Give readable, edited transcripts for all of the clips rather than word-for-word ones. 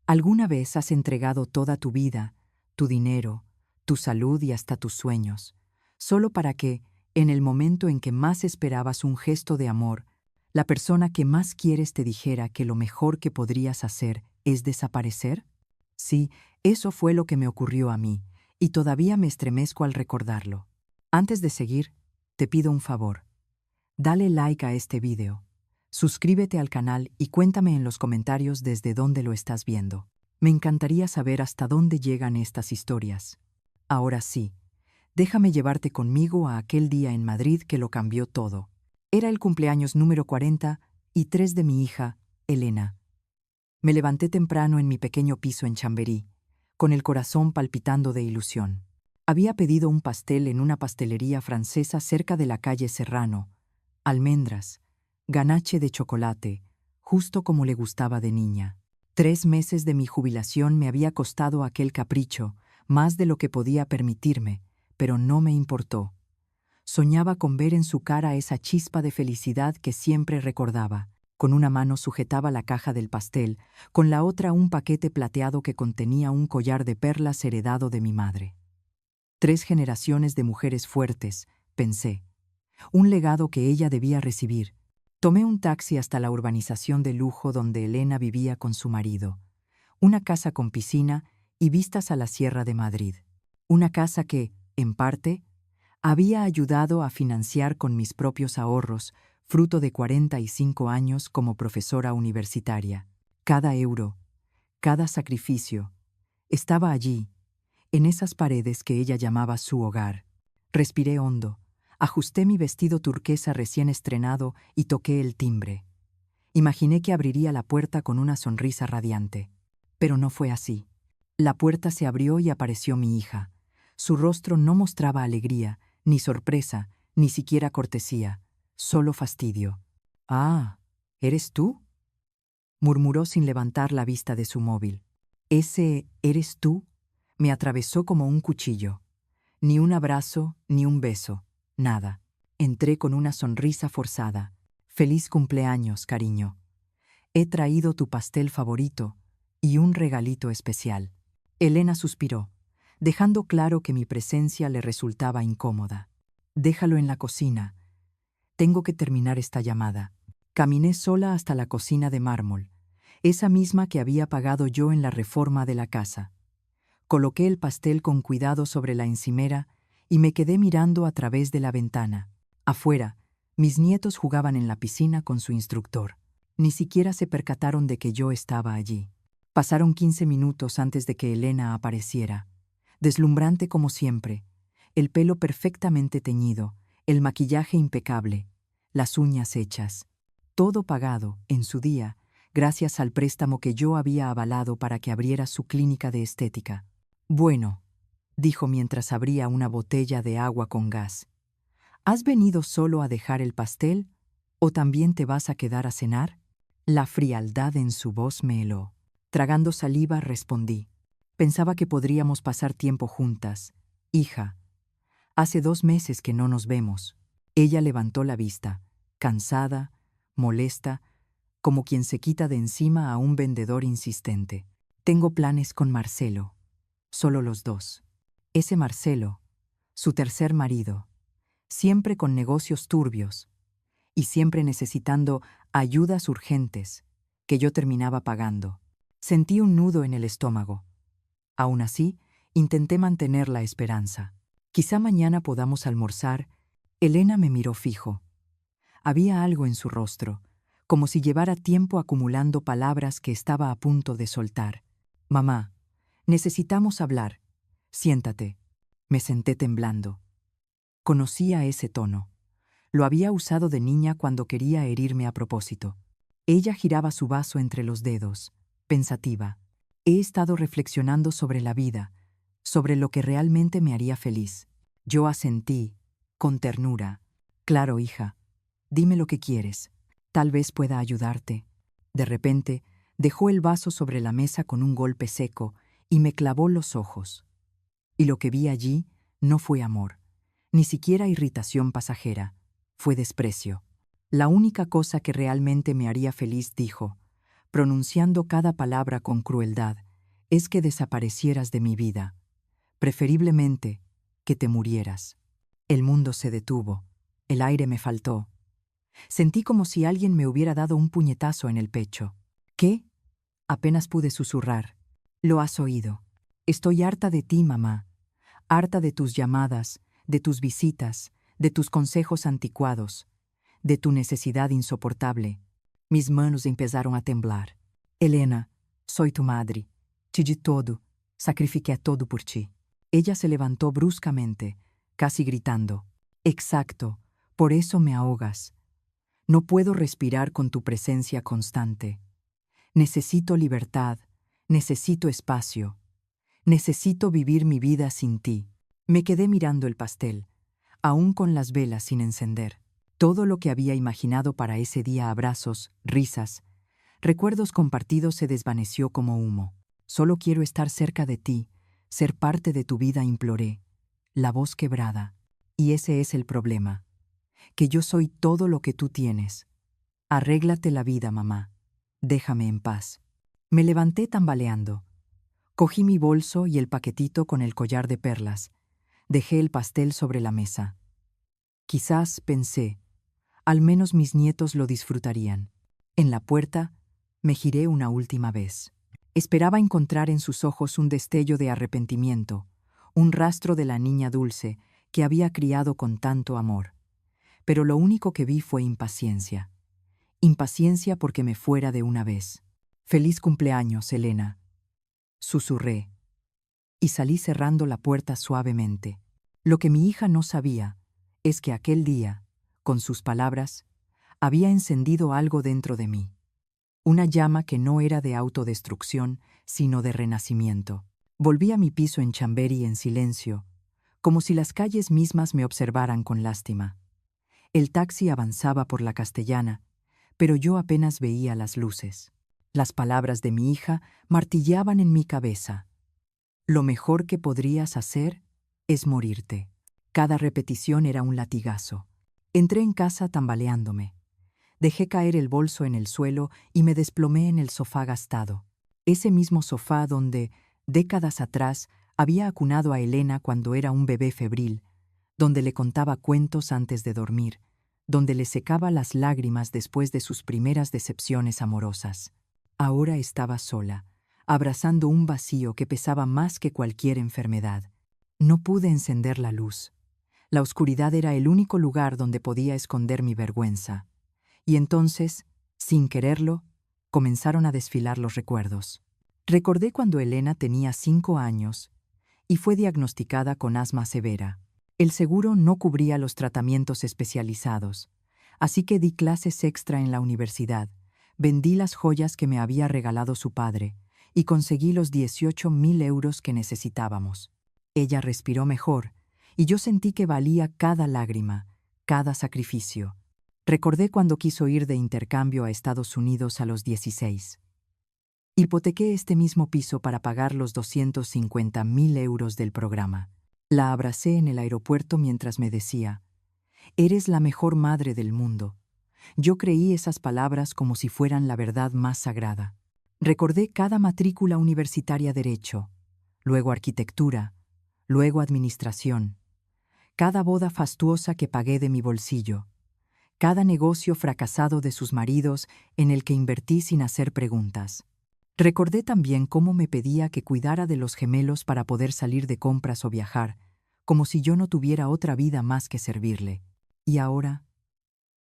¿Alguna vez has entregado toda tu vida, tu dinero, tu salud y hasta tus sueños, solo para que, en el momento en que más esperabas un gesto de amor, la persona que más quieres te dijera que lo mejor que podrías hacer es desaparecer? Sí, eso fue lo que me ocurrió a mí, y todavía me estremezco al recordarlo. Antes de seguir, te pido un favor. Dale like a este video. Suscríbete al canal y cuéntame en los comentarios desde dónde lo estás viendo. Me encantaría saber hasta dónde llegan estas historias. Ahora sí, déjame llevarte conmigo a aquel día en Madrid que lo cambió todo. Era el cumpleaños número 43 de mi hija, Elena. Me levanté temprano en mi pequeño piso en Chamberí, con el corazón palpitando de ilusión. Había pedido un pastel en una pastelería francesa cerca de la calle Serrano, almendras, ganache de chocolate, justo como le gustaba de niña. 3 meses de mi jubilación me había costado aquel capricho, más de lo que podía permitirme, pero no me importó. Soñaba con ver en su cara esa chispa de felicidad que siempre recordaba. Con una mano sujetaba la caja del pastel, con la otra un paquete plateado que contenía un collar de perlas heredado de mi madre. 3 generaciones de mujeres fuertes, pensé. Un legado que ella debía recibir. Tomé un taxi hasta la urbanización de lujo donde Elena vivía con su marido. Una casa con piscina y vistas a la Sierra de Madrid. Una casa que, en parte, había ayudado a financiar con mis propios ahorros, fruto de 45 años como profesora universitaria. Cada euro, cada sacrificio, estaba allí, en esas paredes que ella llamaba su hogar. Respiré hondo. Ajusté mi vestido turquesa recién estrenado y toqué el timbre. Imaginé que abriría la puerta con una sonrisa radiante. Pero no fue así. La puerta se abrió y apareció mi hija. Su rostro no mostraba alegría, ni sorpresa, ni siquiera cortesía, solo fastidio. «Ah, ¿eres tú?», murmuró sin levantar la vista de su móvil. Ese «¿eres tú?» me atravesó como un cuchillo. Ni un abrazo, ni un beso. Nada. Entré con una sonrisa forzada. «Feliz cumpleaños, cariño. He traído tu pastel favorito y un regalito especial». Elena suspiró, dejando claro que mi presencia le resultaba incómoda. «Déjalo en la cocina. Tengo que terminar esta llamada». Caminé sola hasta la cocina de mármol, esa misma que había pagado yo en la reforma de la casa. Coloqué el pastel con cuidado sobre la encimera y me quedé mirando a través de la ventana. Afuera, mis nietos jugaban en la piscina con su instructor. Ni siquiera se percataron de que yo estaba allí. Pasaron 15 minutos antes de que Elena apareciera. Deslumbrante como siempre, el pelo perfectamente teñido, el maquillaje impecable, las uñas hechas. Todo pagado, en su día, gracias al préstamo que yo había avalado para que abriera su clínica de estética. «Bueno», dijo mientras abría una botella de agua con gas. «¿Has venido solo a dejar el pastel o también te vas a quedar a cenar?». La frialdad en su voz me heló. Tragando saliva, respondí. «Pensaba que podríamos pasar tiempo juntas. Hija, hace 2 meses que no nos vemos». Ella levantó la vista, cansada, molesta, como quien se quita de encima a un vendedor insistente. «Tengo planes con Marcelo. Solo los dos. Ese Marcelo, su tercer marido, siempre con negocios turbios y siempre necesitando ayudas urgentes que yo terminaba pagando». Sentí un nudo en el estómago. Aún así, intenté mantener la esperanza. «Quizá mañana podamos almorzar». Elena me miró fijo. Había algo en su rostro, como si llevara tiempo acumulando palabras que estaba a punto de soltar. «Mamá, necesitamos hablar. Siéntate». Me senté temblando. Conocía ese tono. Lo había usado de niña cuando quería herirme a propósito. Ella giraba su vaso entre los dedos, pensativa. He estado reflexionando sobre la vida, sobre lo que realmente me haría feliz. Yo asentí, con ternura. «Claro, hija. Dime lo que quieres. Tal vez pueda ayudarte». De repente, dejó el vaso sobre la mesa con un golpe seco y me clavó los ojos. Y lo que vi allí no fue amor, ni siquiera irritación pasajera, fue desprecio. «La única cosa que realmente me haría feliz», dijo, pronunciando cada palabra con crueldad, es que desaparecieras de mi vida, preferiblemente que te murieras. El mundo se detuvo, el aire me faltó. Sentí como si alguien me hubiera dado un puñetazo en el pecho. ¿Qué? Apenas pude susurrar. Lo has oído. Estoy harta de ti, mamá. Harta de tus llamadas, de tus visitas, de tus consejos anticuados, de tu necesidad insoportable. Mis manos empezaron a temblar. Helena, soy tu madre. Te di todo, sacrifiqué todo por ti. Ella se levantó bruscamente, casi gritando. Exacto, por eso me ahogas. No puedo respirar con tu presencia constante. Necesito libertad, necesito espacio. Necesito vivir mi vida sin ti. Me quedé mirando el pastel, aún con las velas sin encender. Todo lo que había imaginado para ese día, abrazos, risas, recuerdos compartidos, se desvaneció como humo. Solo quiero estar cerca de ti, ser parte de tu vida, imploré, la voz quebrada. Y ese es el problema, que yo soy todo lo que tú tienes. Arréglate la vida, mamá. Déjame en paz. Me levanté tambaleando. Cogí mi bolso y el paquetito con el collar de perlas. Dejé el pastel sobre la mesa. Quizás, pensé, al menos mis nietos lo disfrutarían. En la puerta, me giré una última vez. Esperaba encontrar en sus ojos un destello de arrepentimiento, un rastro de la niña dulce que había criado con tanto amor. Pero lo único que vi fue impaciencia. Impaciencia porque me fuera de una vez. Feliz cumpleaños, Helena, susurré, y salí cerrando la puerta suavemente. Lo que mi hija no sabía es que aquel día, con sus palabras, había encendido algo dentro de mí. Una llama que no era de autodestrucción, sino de renacimiento. Volví a mi piso en Chamberí en silencio, como si las calles mismas me observaran con lástima. El taxi avanzaba por la Castellana, pero yo apenas veía las luces. Las palabras de mi hija martillaban en mi cabeza. Lo mejor que podrías hacer es morirte. Cada repetición era un latigazo. Entré en casa tambaleándome. Dejé caer el bolso en el suelo y me desplomé en el sofá gastado. Ese mismo sofá donde, décadas atrás, había acunado a Helena cuando era un bebé febril, donde le contaba cuentos antes de dormir, donde le secaba las lágrimas después de sus primeras decepciones amorosas. Ahora estaba sola, abrazando un vacío que pesaba más que cualquier enfermedad. No pude encender la luz. La oscuridad era el único lugar donde podía esconder mi vergüenza. Y entonces, sin quererlo, comenzaron a desfilar los recuerdos. Recordé cuando Helena tenía 5 años y fue diagnosticada con asma severa. El seguro no cubría los tratamientos especializados, así que di clases extra en la universidad, vendí las joyas que me había regalado su padre y conseguí los 18.000 euros que necesitábamos. Ella respiró mejor y yo sentí que valía cada lágrima, cada sacrificio. Recordé cuando quiso ir de intercambio a Estados Unidos a los 16. Hipotequé este mismo piso para pagar los 250.000 euros del programa. La abracé en el aeropuerto mientras me decía, «Eres la mejor madre del mundo». Yo creí esas palabras como si fueran la verdad más sagrada. Recordé cada matrícula universitaria: Derecho, luego Arquitectura, luego Administración, cada boda fastuosa que pagué de mi bolsillo, cada negocio fracasado de sus maridos en el que invertí sin hacer preguntas. Recordé también cómo me pedía que cuidara de los gemelos para poder salir de compras o viajar, como si yo no tuviera otra vida más que servirle. Y ahora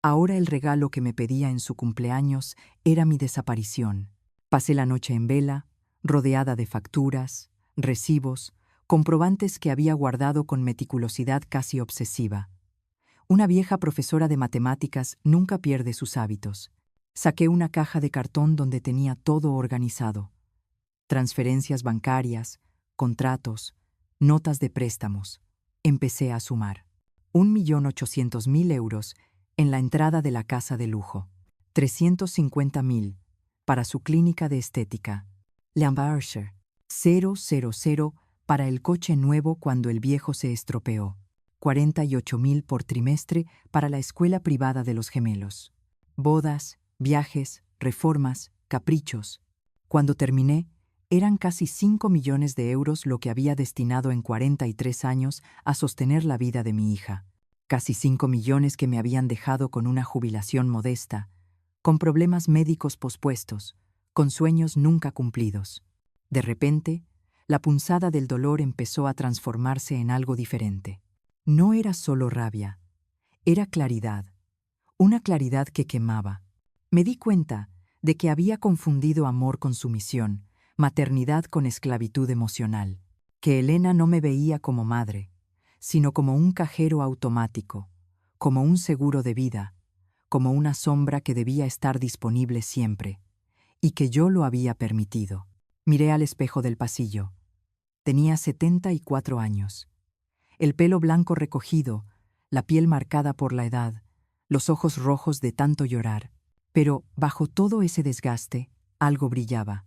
el regalo que me pedía en su cumpleaños era mi desaparición. Pasé la noche en vela, rodeada de facturas, recibos, comprobantes que había guardado con meticulosidad casi obsesiva. Una vieja profesora de matemáticas nunca pierde sus hábitos. Saqué una caja de cartón donde tenía todo organizado: transferencias bancarias, contratos, notas de préstamos. Empecé a sumar. 1.800.000 euros en la entrada de la casa de lujo. 350.000 para su clínica de estética. Lambarcher. 000 para el coche nuevo cuando el viejo se estropeó. 48.000 por trimestre para la escuela privada de los gemelos. Bodas, viajes, reformas, caprichos. Cuando terminé, eran casi 5 millones de euros lo que había destinado en 43 años a sostener la vida de mi hija. Casi 5 millones que me habían dejado con una jubilación modesta, con problemas médicos pospuestos, con sueños nunca cumplidos. De repente, la punzada del dolor empezó a transformarse en algo diferente. No era solo rabia, era claridad, una claridad que quemaba. Me di cuenta de que había confundido amor con sumisión, maternidad con esclavitud emocional, que Elena no me veía como madre, sino como un cajero automático, como un seguro de vida, como una sombra que debía estar disponible siempre, y que yo lo había permitido. Miré al espejo del pasillo. Tenía 74 años. El pelo blanco recogido, la piel marcada por la edad, los ojos rojos de tanto llorar. Pero, bajo todo ese desgaste, algo brillaba.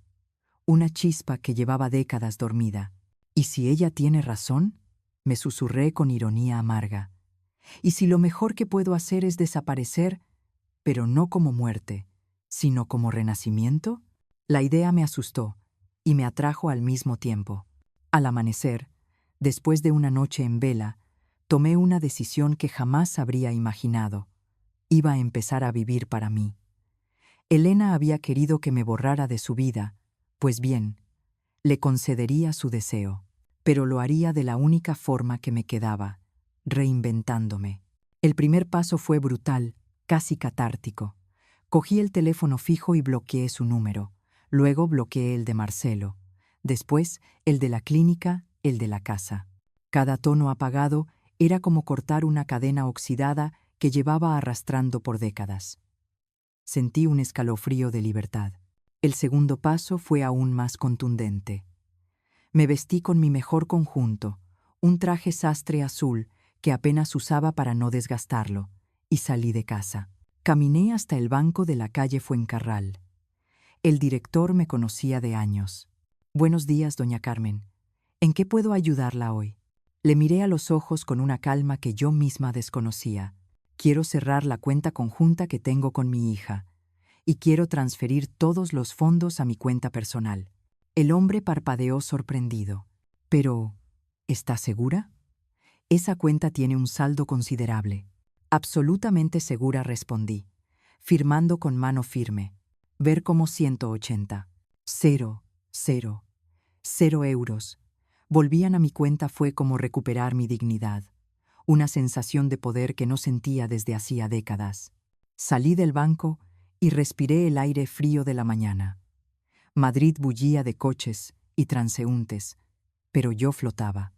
Una chispa que llevaba décadas dormida. ¿Y si ella tiene razón? Me susurré con ironía amarga. ¿Y si lo mejor que puedo hacer es desaparecer, pero no como muerte, sino como renacimiento? La idea me asustó y me atrajo al mismo tiempo. Al amanecer, después de una noche en vela, tomé una decisión que jamás habría imaginado. Iba a empezar a vivir para mí. Elena había querido que me borrara de su vida, pues bien, le concedería su deseo, pero lo haría de la única forma que me quedaba, reinventándome. El primer paso fue brutal, casi catártico. Cogí el teléfono fijo y bloqueé su número. Luego bloqueé el de Marcelo. Después, el de la clínica, el de la casa. Cada tono apagado era como cortar una cadena oxidada que llevaba arrastrando por décadas. Sentí un escalofrío de libertad. El segundo paso fue aún más contundente. Me vestí con mi mejor conjunto, un traje sastre azul que apenas usaba para no desgastarlo, y salí de casa. Caminé hasta el banco de la calle Fuencarral. El director me conocía de años. «Buenos días, doña Carmen. ¿En qué puedo ayudarla hoy?» Le miré a los ojos con una calma que yo misma desconocía. «Quiero cerrar la cuenta conjunta que tengo con mi hija, y quiero transferir todos los fondos a mi cuenta personal». El hombre parpadeó sorprendido. «Pero, ¿está segura? Esa cuenta tiene un saldo considerable». «Absolutamente segura», respondí, firmando con mano firme. Ver como 180. 0 euros. Volvían a mi cuenta fue como recuperar mi dignidad, una sensación de poder que no sentía desde hacía décadas. Salí del banco y respiré el aire frío de la mañana. Madrid bullía de coches y transeúntes, pero yo flotaba.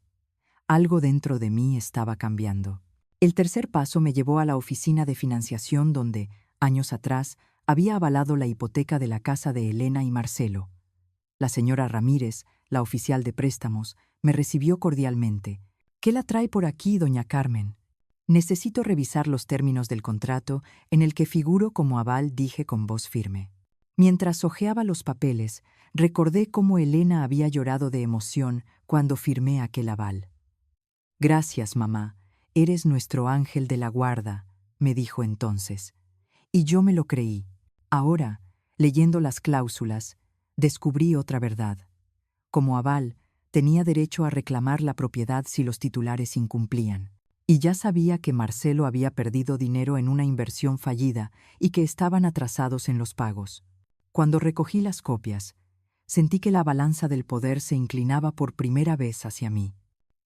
Algo dentro de mí estaba cambiando. El tercer paso me llevó a la oficina de financiación donde, años atrás, había avalado la hipoteca de la casa de Elena y Marcelo. La señora Ramírez, la oficial de préstamos, me recibió cordialmente. «¿Qué la trae por aquí, doña Carmen?» «Necesito revisar los términos del contrato en el que figuro como aval», dije con voz firme. Mientras hojeaba los papeles, recordé cómo Elena había llorado de emoción cuando firmé aquel aval. «Gracias, mamá, eres nuestro ángel de la guarda», me dijo entonces. Y yo me lo creí. Ahora, leyendo las cláusulas, descubrí otra verdad. Como aval, tenía derecho a reclamar la propiedad si los titulares incumplían. Y ya sabía que Marcelo había perdido dinero en una inversión fallida y que estaban atrasados en los pagos. Cuando recogí las copias, sentí que la balanza del poder se inclinaba por primera vez hacia mí.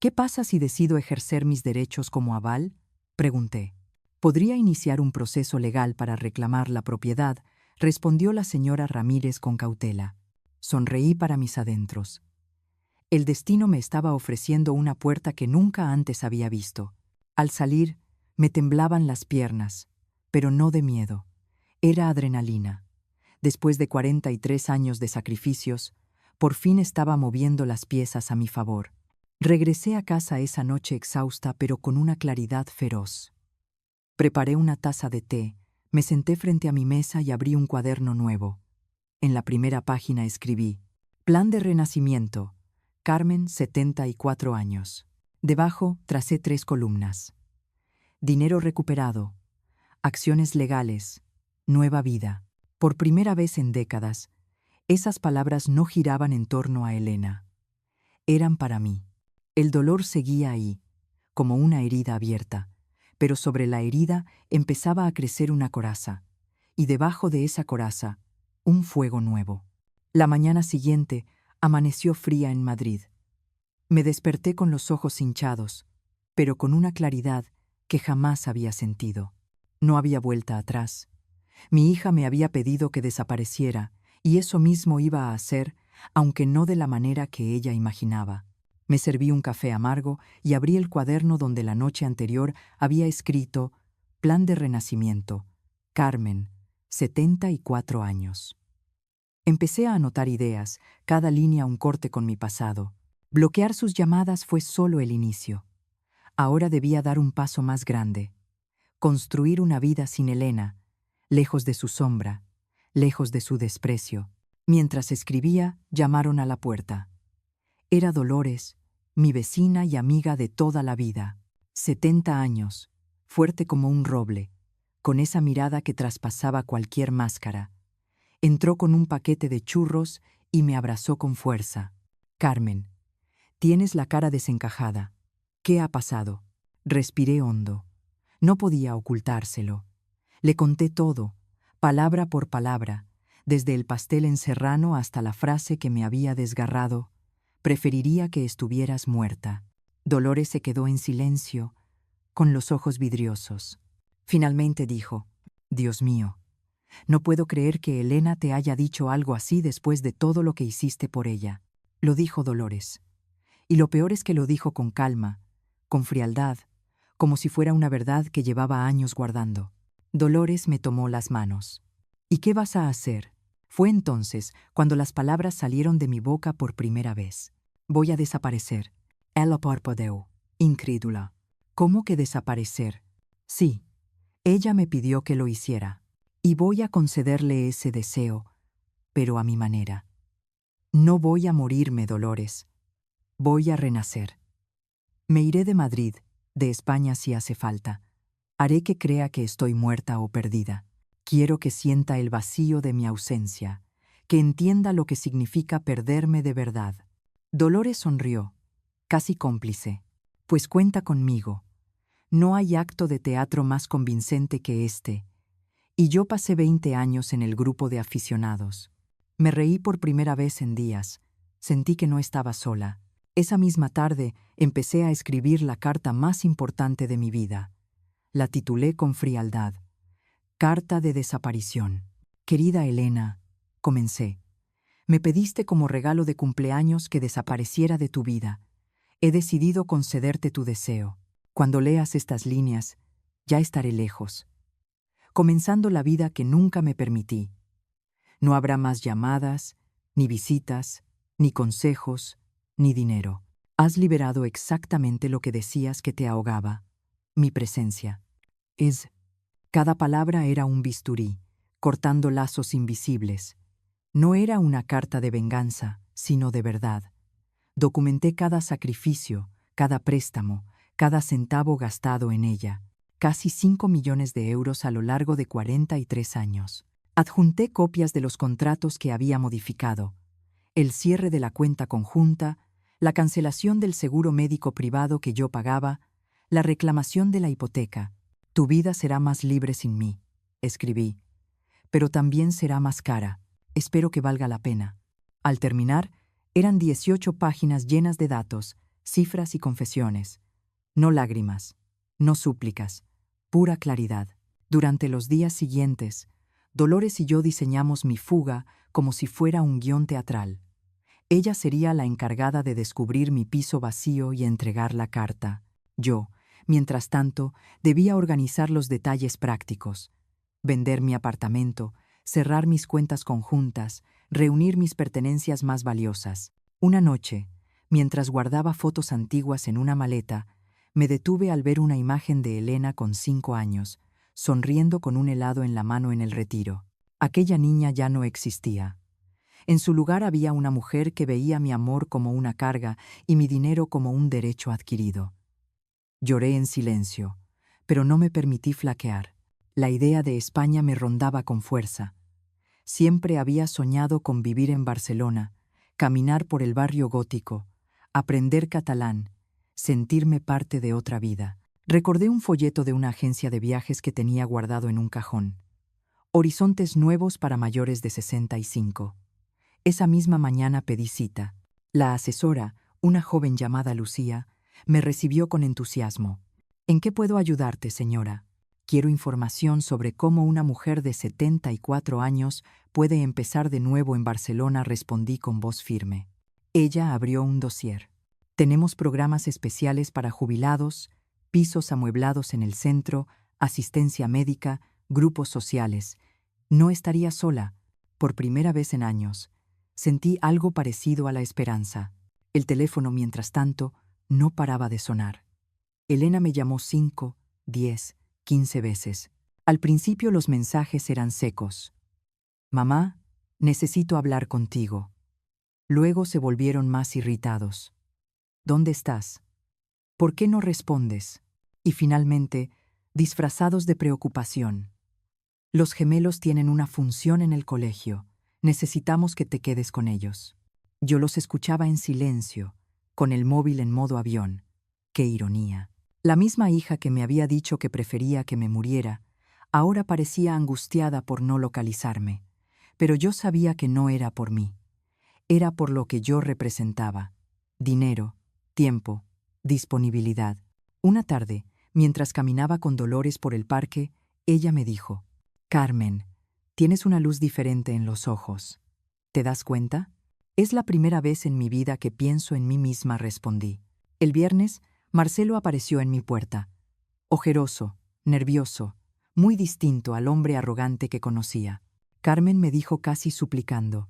«¿Qué pasa si decido ejercer mis derechos como aval?», pregunté. «Podría iniciar un proceso legal para reclamar la propiedad», respondió la señora Ramírez con cautela. Sonreí para mis adentros. El destino me estaba ofreciendo una puerta que nunca antes había visto. Al salir, me temblaban las piernas, pero no de miedo. Era adrenalina. Después de 43 años de sacrificios, por fin estaba moviendo las piezas a mi favor. Regresé a casa esa noche exhausta, pero con una claridad feroz. Preparé una taza de té, me senté frente a mi mesa y abrí un cuaderno nuevo. En la primera página escribí: «Plan de renacimiento, Carmen, 74 años». Debajo tracé 3 columnas. Dinero recuperado, acciones legales, nueva vida. Por primera vez en décadas, Esas palabras no giraban en torno a Elena. Eran para mí. El dolor seguía ahí, como una herida abierta, pero sobre la herida empezaba a crecer una coraza, y debajo de esa coraza, un fuego nuevo. La mañana siguiente amaneció fría en Madrid. Me desperté con los ojos hinchados, pero con una claridad que jamás había sentido. No había vuelta atrás. Mi hija me había pedido que desapareciera, y eso mismo iba a hacer, aunque no de la manera que ella imaginaba. Me serví un café amargo y abrí el cuaderno donde la noche anterior había escrito Plan de renacimiento, Carmen, 74 años. Empecé a anotar ideas, cada línea un corte con mi pasado. Bloquear sus llamadas fue solo el inicio. Ahora debía dar un paso más grande. Construir una vida sin Elena, lejos de su sombra, lejos de su desprecio. Mientras escribía, llamaron a la puerta. Era Dolores, mi vecina y amiga de toda la vida. 70 años, fuerte como un roble, con esa mirada que traspasaba cualquier máscara. Entró con un paquete de churros y me abrazó con fuerza. Carmen, tienes la cara desencajada. ¿Qué ha pasado? Respiré hondo. No podía ocultárselo. Le conté todo, palabra por palabra, desde el pastel en serrano hasta la frase que me había desgarrado. Preferiría que estuvieras muerta. Dolores se quedó en silencio, con los ojos vidriosos. Finalmente dijo, Dios mío, no puedo creer que Elena te haya dicho algo así después de todo lo que hiciste por ella. Lo dijo Dolores. Y lo peor es que lo dijo con calma, con frialdad, como si fuera una verdad que llevaba años guardando. Dolores me tomó las manos. ¿Y qué vas a hacer? Fue entonces cuando las palabras salieron de mi boca por primera vez. Voy a desaparecer. Ella parpadeó, incrédula. ¿Cómo que desaparecer? Sí, ella me pidió que lo hiciera. Y voy a concederle ese deseo, pero a mi manera. No voy a morirme, Dolores. Voy a renacer. Me iré de Madrid, de España si hace falta. Haré que crea que estoy muerta o perdida. Quiero que sienta el vacío de mi ausencia, que entienda lo que significa perderme de verdad. Dolores sonrió, casi cómplice. Pues cuenta conmigo. No hay acto de teatro más convincente que este. Y yo pasé 20 años en el grupo de aficionados. Me reí por primera vez en días. Sentí que no estaba sola. Esa misma tarde empecé a escribir la carta más importante de mi vida. La titulé con frialdad. Carta de desaparición. Querida Elena, comencé. Me pediste como regalo de cumpleaños que desapareciera de tu vida. He decidido concederte tu deseo. Cuando leas estas líneas, ya estaré lejos, comenzando la vida que nunca me permití. No habrá más llamadas, ni visitas, ni consejos, ni dinero. Has liberado exactamente lo que decías que te ahogaba, mi presencia. Cada palabra era un bisturí, cortando lazos invisibles. No era una carta de venganza, sino de verdad. Documenté cada sacrificio, cada préstamo, cada centavo gastado en ella. Casi 5 millones de euros a lo largo de 43 años. Adjunté copias de los contratos que había modificado, el cierre de la cuenta conjunta, la cancelación del seguro médico privado que yo pagaba, la reclamación de la hipoteca. Tu vida será más libre sin mí, escribí, pero también será más cara. Espero que valga la pena. Al terminar, eran 18 páginas llenas de datos, cifras y confesiones. No lágrimas, no súplicas, pura claridad. Durante los días siguientes, Dolores y yo diseñamos mi fuga como si fuera un guión teatral. Ella sería la encargada de descubrir mi piso vacío y entregar la carta. Yo, mientras tanto, debía organizar los detalles prácticos. Vender mi apartamento, cerrar mis cuentas conjuntas, reunir mis pertenencias más valiosas. Una noche, mientras guardaba fotos antiguas en una maleta, me detuve al ver una imagen de Elena con 5 años, sonriendo con un helado en la mano en el Retiro. Aquella niña ya no existía. En su lugar había una mujer que veía mi amor como una carga y mi dinero como un derecho adquirido. Lloré en silencio, pero no me permití flaquear. La idea de España me rondaba con fuerza. Siempre había soñado con vivir en Barcelona, caminar por el barrio gótico, aprender catalán, sentirme parte de otra vida. Recordé un folleto de una agencia de viajes que tenía guardado en un cajón. Horizontes nuevos para mayores de 65. Esa misma mañana pedí cita. La asesora, una joven llamada Lucía, me recibió con entusiasmo. ¿En qué puedo ayudarte, señora? Quiero información sobre cómo una mujer de 74 años puede empezar de nuevo en Barcelona, respondí con voz firme. Ella abrió un dossier. Tenemos programas especiales para jubilados, pisos amueblados en el centro, asistencia médica, grupos sociales. No estaría sola. Por primera vez en años, sentí algo parecido a la esperanza. El teléfono, mientras tanto, no paraba de sonar. Elena me llamó 5, 10, 15 veces. Al principio los mensajes eran secos. Mamá, necesito hablar contigo. Luego se volvieron más irritados. ¿Dónde estás? ¿Por qué no respondes? Y finalmente, disfrazados de preocupación. Los gemelos tienen una función en el colegio. Necesitamos que te quedes con ellos. Yo los escuchaba en silencio, con el móvil en modo avión. ¡Qué ironía! La misma hija que me había dicho que prefería que me muriera, ahora parecía angustiada por no localizarme. Pero yo sabía que no era por mí. Era por lo que yo representaba. Dinero, tiempo, disponibilidad. Una tarde, mientras caminaba con Dolores por el parque, ella me dijo: Carmen, tienes una luz diferente en los ojos. ¿Te das cuenta? Es la primera vez en mi vida que pienso en mí misma, respondí. El viernes, Marcelo apareció en mi puerta. Ojeroso, nervioso, muy distinto al hombre arrogante que conocía. Carmen, me dijo casi suplicando.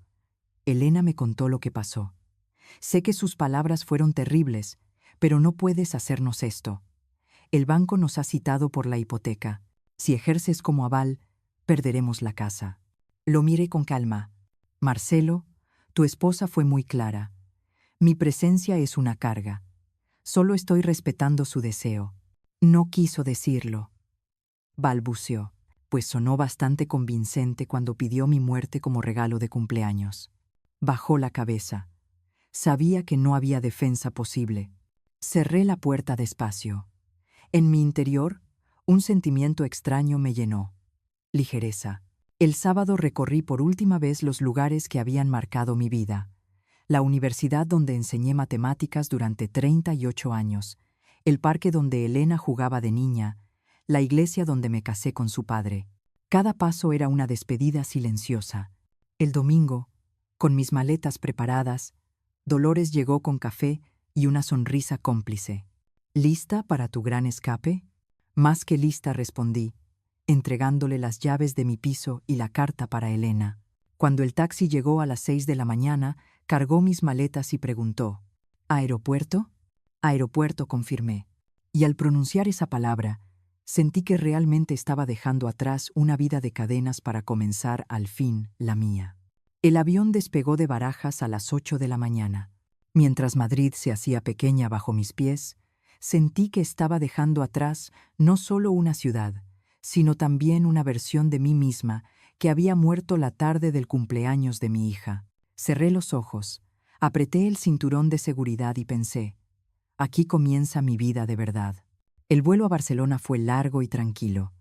Elena me contó lo que pasó. Sé que sus palabras fueron terribles, pero no puedes hacernos esto. El banco nos ha citado por la hipoteca. Si ejerces como aval, perderemos la casa. Lo miré con calma. Marcelo, tu esposa fue muy clara. Mi presencia es una carga. Solo estoy respetando su deseo. No quiso decirlo. Balbuceó, pues sonó bastante convincente cuando pidió mi muerte como regalo de cumpleaños. Bajó la cabeza. Sabía que no había defensa posible. Cerré la puerta despacio. En mi interior, un sentimiento extraño me llenó. Ligereza. El sábado recorrí por última vez los lugares que habían marcado mi vida. La universidad donde enseñé matemáticas durante 38 años, el parque donde Elena jugaba de niña, la iglesia donde me casé con su padre. Cada paso era una despedida silenciosa. El domingo, con mis maletas preparadas, Dolores llegó con café y una sonrisa cómplice. ¿Lista para tu gran escape? Más que lista, respondí, entregándole las llaves de mi piso y la carta para Elena. Cuando el taxi llegó a las 6 de la mañana, cargó mis maletas y preguntó: ¿Aeropuerto? Aeropuerto, confirmé. Y al pronunciar esa palabra, sentí que realmente estaba dejando atrás una vida de cadenas para comenzar al fin la mía. El avión despegó de Barajas a las 8 de la mañana. Mientras Madrid se hacía pequeña bajo mis pies, sentí que estaba dejando atrás no solo una ciudad, sino también una versión de mí misma que había muerto la tarde del cumpleaños de mi hija. Cerré los ojos, apreté el cinturón de seguridad y pensé: aquí comienza mi vida de verdad. El vuelo a Barcelona fue largo y tranquilo,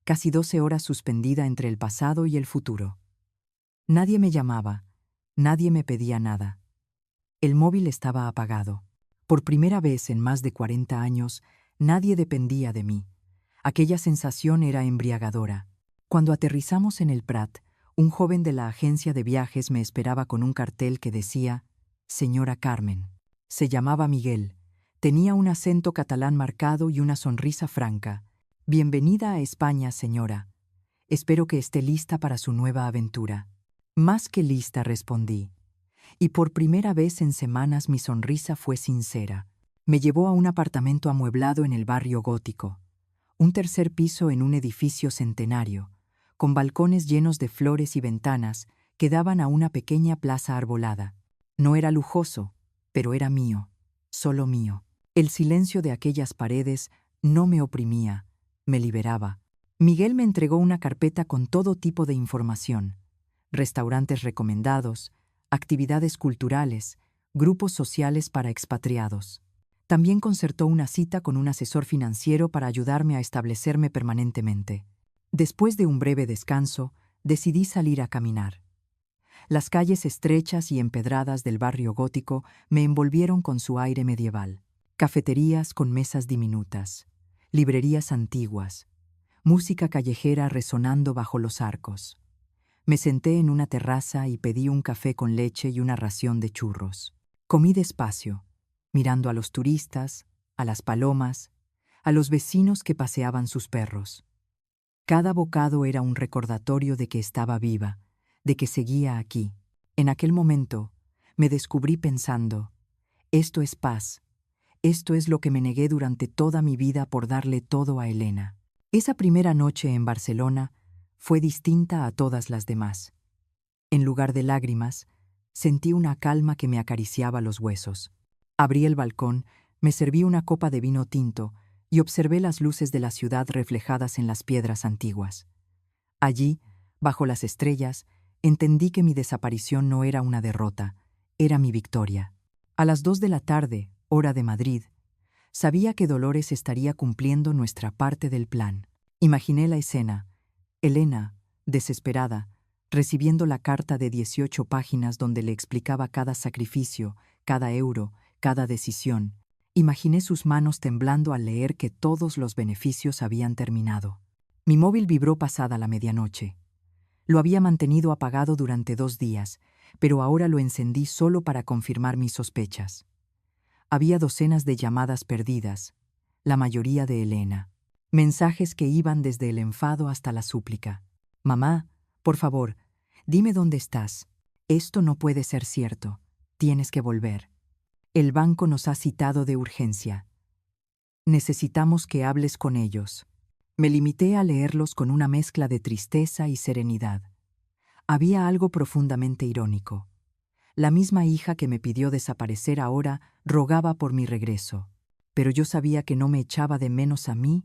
casi 12 horas suspendida entre el pasado y el futuro. Nadie me llamaba, nadie me pedía nada. El móvil estaba apagado. Por primera vez en más de 40 años, nadie dependía de mí. Aquella sensación era embriagadora. Cuando aterrizamos en el Prat, un joven de la agencia de viajes me esperaba con un cartel que decía: Señora Carmen. Se llamaba Miguel. Tenía un acento catalán marcado y una sonrisa franca. Bienvenida a España, señora. Espero que esté lista para su nueva aventura. Más que lista, respondí. Y por primera vez en semanas mi sonrisa fue sincera. Me llevó a un apartamento amueblado en el barrio gótico. Un tercer piso en un edificio centenario, con balcones llenos de flores y ventanas que daban a una pequeña plaza arbolada. No era lujoso, pero era mío, solo mío. El silencio de aquellas paredes no me oprimía, me liberaba. Miguel me entregó una carpeta con todo tipo de información: restaurantes recomendados, actividades culturales, grupos sociales para expatriados. También concertó una cita con un asesor financiero para ayudarme a establecerme permanentemente. Después de un breve descanso, decidí salir a caminar. Las calles estrechas y empedradas del barrio gótico me envolvieron con su aire medieval. Cafeterías con mesas diminutas, librerías antiguas, música callejera resonando bajo los arcos. Me senté en una terraza y pedí un café con leche y una ración de churros. Comí despacio, mirando a los turistas, a las palomas, a los vecinos que paseaban sus perros. Cada bocado era un recordatorio de que estaba viva, de que seguía aquí. En aquel momento, me descubrí pensando, esto es paz, esto es lo que me negué durante toda mi vida por darle todo a Elena. Esa primera noche en Barcelona fue distinta a todas las demás. En lugar de lágrimas, sentí una calma que me acariciaba los huesos. Abrí el balcón, me serví una copa de vino tinto y observé las luces de la ciudad reflejadas en las piedras antiguas. Allí, bajo las estrellas, entendí que mi desaparición no era una derrota, era mi victoria. A las 2 de la tarde, hora de Madrid, sabía que Dolores estaría cumpliendo nuestra parte del plan. Imaginé la escena. Elena, desesperada, recibiendo la carta de 18 páginas donde le explicaba cada sacrificio, cada euro, cada decisión. Imaginé sus manos temblando al leer que todos los beneficios habían terminado. Mi móvil vibró pasada la medianoche. Lo había mantenido apagado durante 2 días, pero ahora lo encendí solo para confirmar mis sospechas. Había docenas de llamadas perdidas, la mayoría de Elena. Mensajes que iban desde el enfado hasta la súplica. «Mamá, por favor, dime dónde estás. Esto no puede ser cierto. Tienes que volver. El banco nos ha citado de urgencia. Necesitamos que hables con ellos». Me limité a leerlos con una mezcla de tristeza y serenidad. Había algo profundamente irónico. La misma hija que me pidió desaparecer ahora rogaba por mi regreso, pero yo sabía que no me echaba de menos a mí,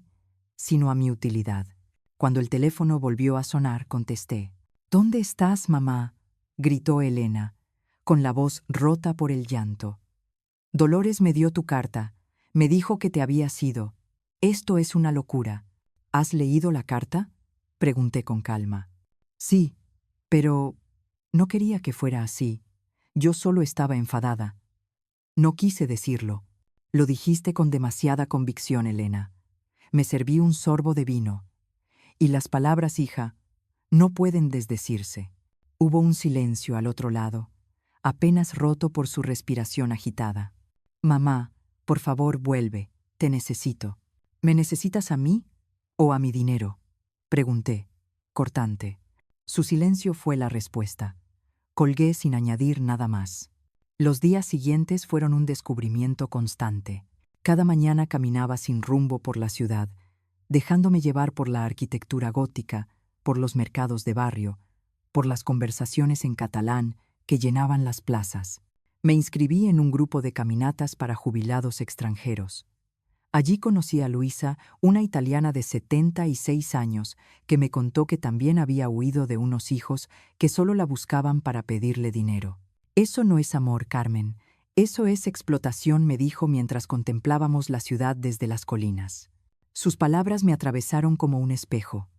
sino a mi utilidad. Cuando el teléfono volvió a sonar, contesté. «¿Dónde estás, mamá?», gritó Elena, con la voz rota por el llanto. «Dolores me dio tu carta, me dijo que te habías ido. Esto es una locura». «¿Has leído la carta?», pregunté con calma. «Sí, pero no quería que fuera así. Yo solo estaba enfadada. No quise decirlo. Lo dijiste con demasiada convicción, Elena. Me serví un sorbo de vino. Y las palabras, hija, no pueden desdecirse». Hubo un silencio al otro lado, apenas roto por su respiración agitada. «Mamá, por favor, vuelve. Te necesito». «¿Me necesitas a mí o a mi dinero?», pregunté, cortante. Su silencio fue la respuesta. Colgué sin añadir nada más. Los días siguientes fueron un descubrimiento constante. Cada mañana caminaba sin rumbo por la ciudad, dejándome llevar por la arquitectura gótica, por los mercados de barrio, por las conversaciones en catalán que llenaban las plazas. Me inscribí en un grupo de caminatas para jubilados extranjeros. Allí conocí a Luisa, una italiana de 76 años, que me contó que también había huido de unos hijos que solo la buscaban para pedirle dinero. «Eso no es amor, Carmen. Eso es explotación», me dijo mientras contemplábamos la ciudad desde las colinas. Sus palabras me atravesaron como un espejo.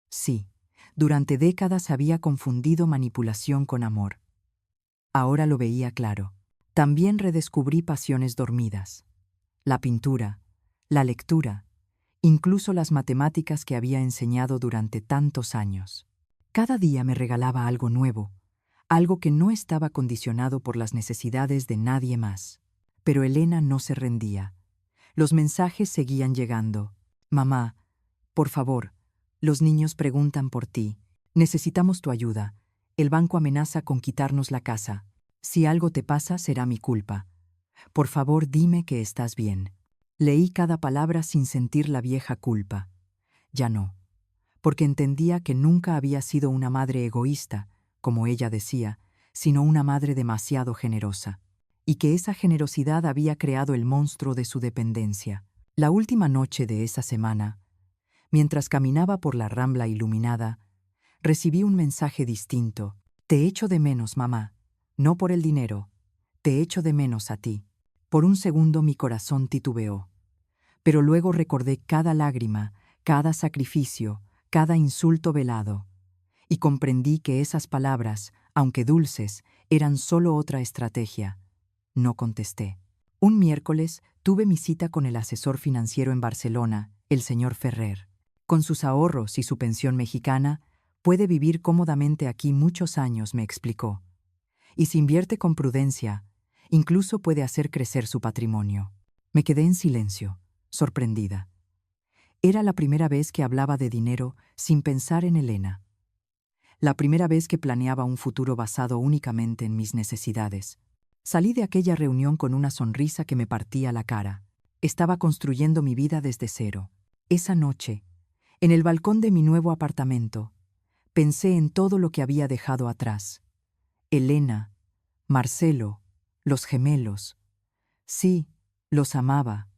Sí, durante décadas había confundido manipulación con amor. Ahora lo veía claro. También redescubrí pasiones dormidas. La pintura, la lectura, incluso las matemáticas que había enseñado durante tantos años. Cada día me regalaba algo nuevo, algo que no estaba condicionado por las necesidades de nadie más. Pero Elena no se rendía. Los mensajes seguían llegando. «Mamá, por favor, los niños preguntan por ti. Necesitamos tu ayuda. El banco amenaza con quitarnos la casa. Si algo te pasa, será mi culpa. Por favor, dime que estás bien». Leí cada palabra sin sentir la vieja culpa. Ya no, porque entendía que nunca había sido una madre egoísta, como ella decía, sino una madre demasiado generosa, y que esa generosidad había creado el monstruo de su dependencia. La última noche de esa semana, mientras caminaba por la Rambla iluminada, recibí un mensaje distinto. Te echo de menos, mamá. No por el dinero. Te echo de menos a ti. Por un segundo mi corazón titubeó. Pero luego recordé cada lágrima, cada sacrificio, cada insulto velado. Y comprendí que esas palabras, aunque dulces, eran solo otra estrategia. No contesté. Un miércoles tuve mi cita con el asesor financiero en Barcelona, el señor Ferrer. Con sus ahorros y su pensión mexicana, puede vivir cómodamente aquí muchos años, me explicó. Y si invierte con prudencia, incluso puede hacer crecer su patrimonio. Me quedé en silencio, sorprendida. Era la primera vez que hablaba de dinero sin pensar en Elena. La primera vez que planeaba un futuro basado únicamente en mis necesidades. Salí de aquella reunión con una sonrisa que me partía la cara. Estaba construyendo mi vida desde cero. Esa noche, en el balcón de mi nuevo apartamento, pensé en todo lo que había dejado atrás. Elena, Marcelo, los gemelos. Sí, los amaba,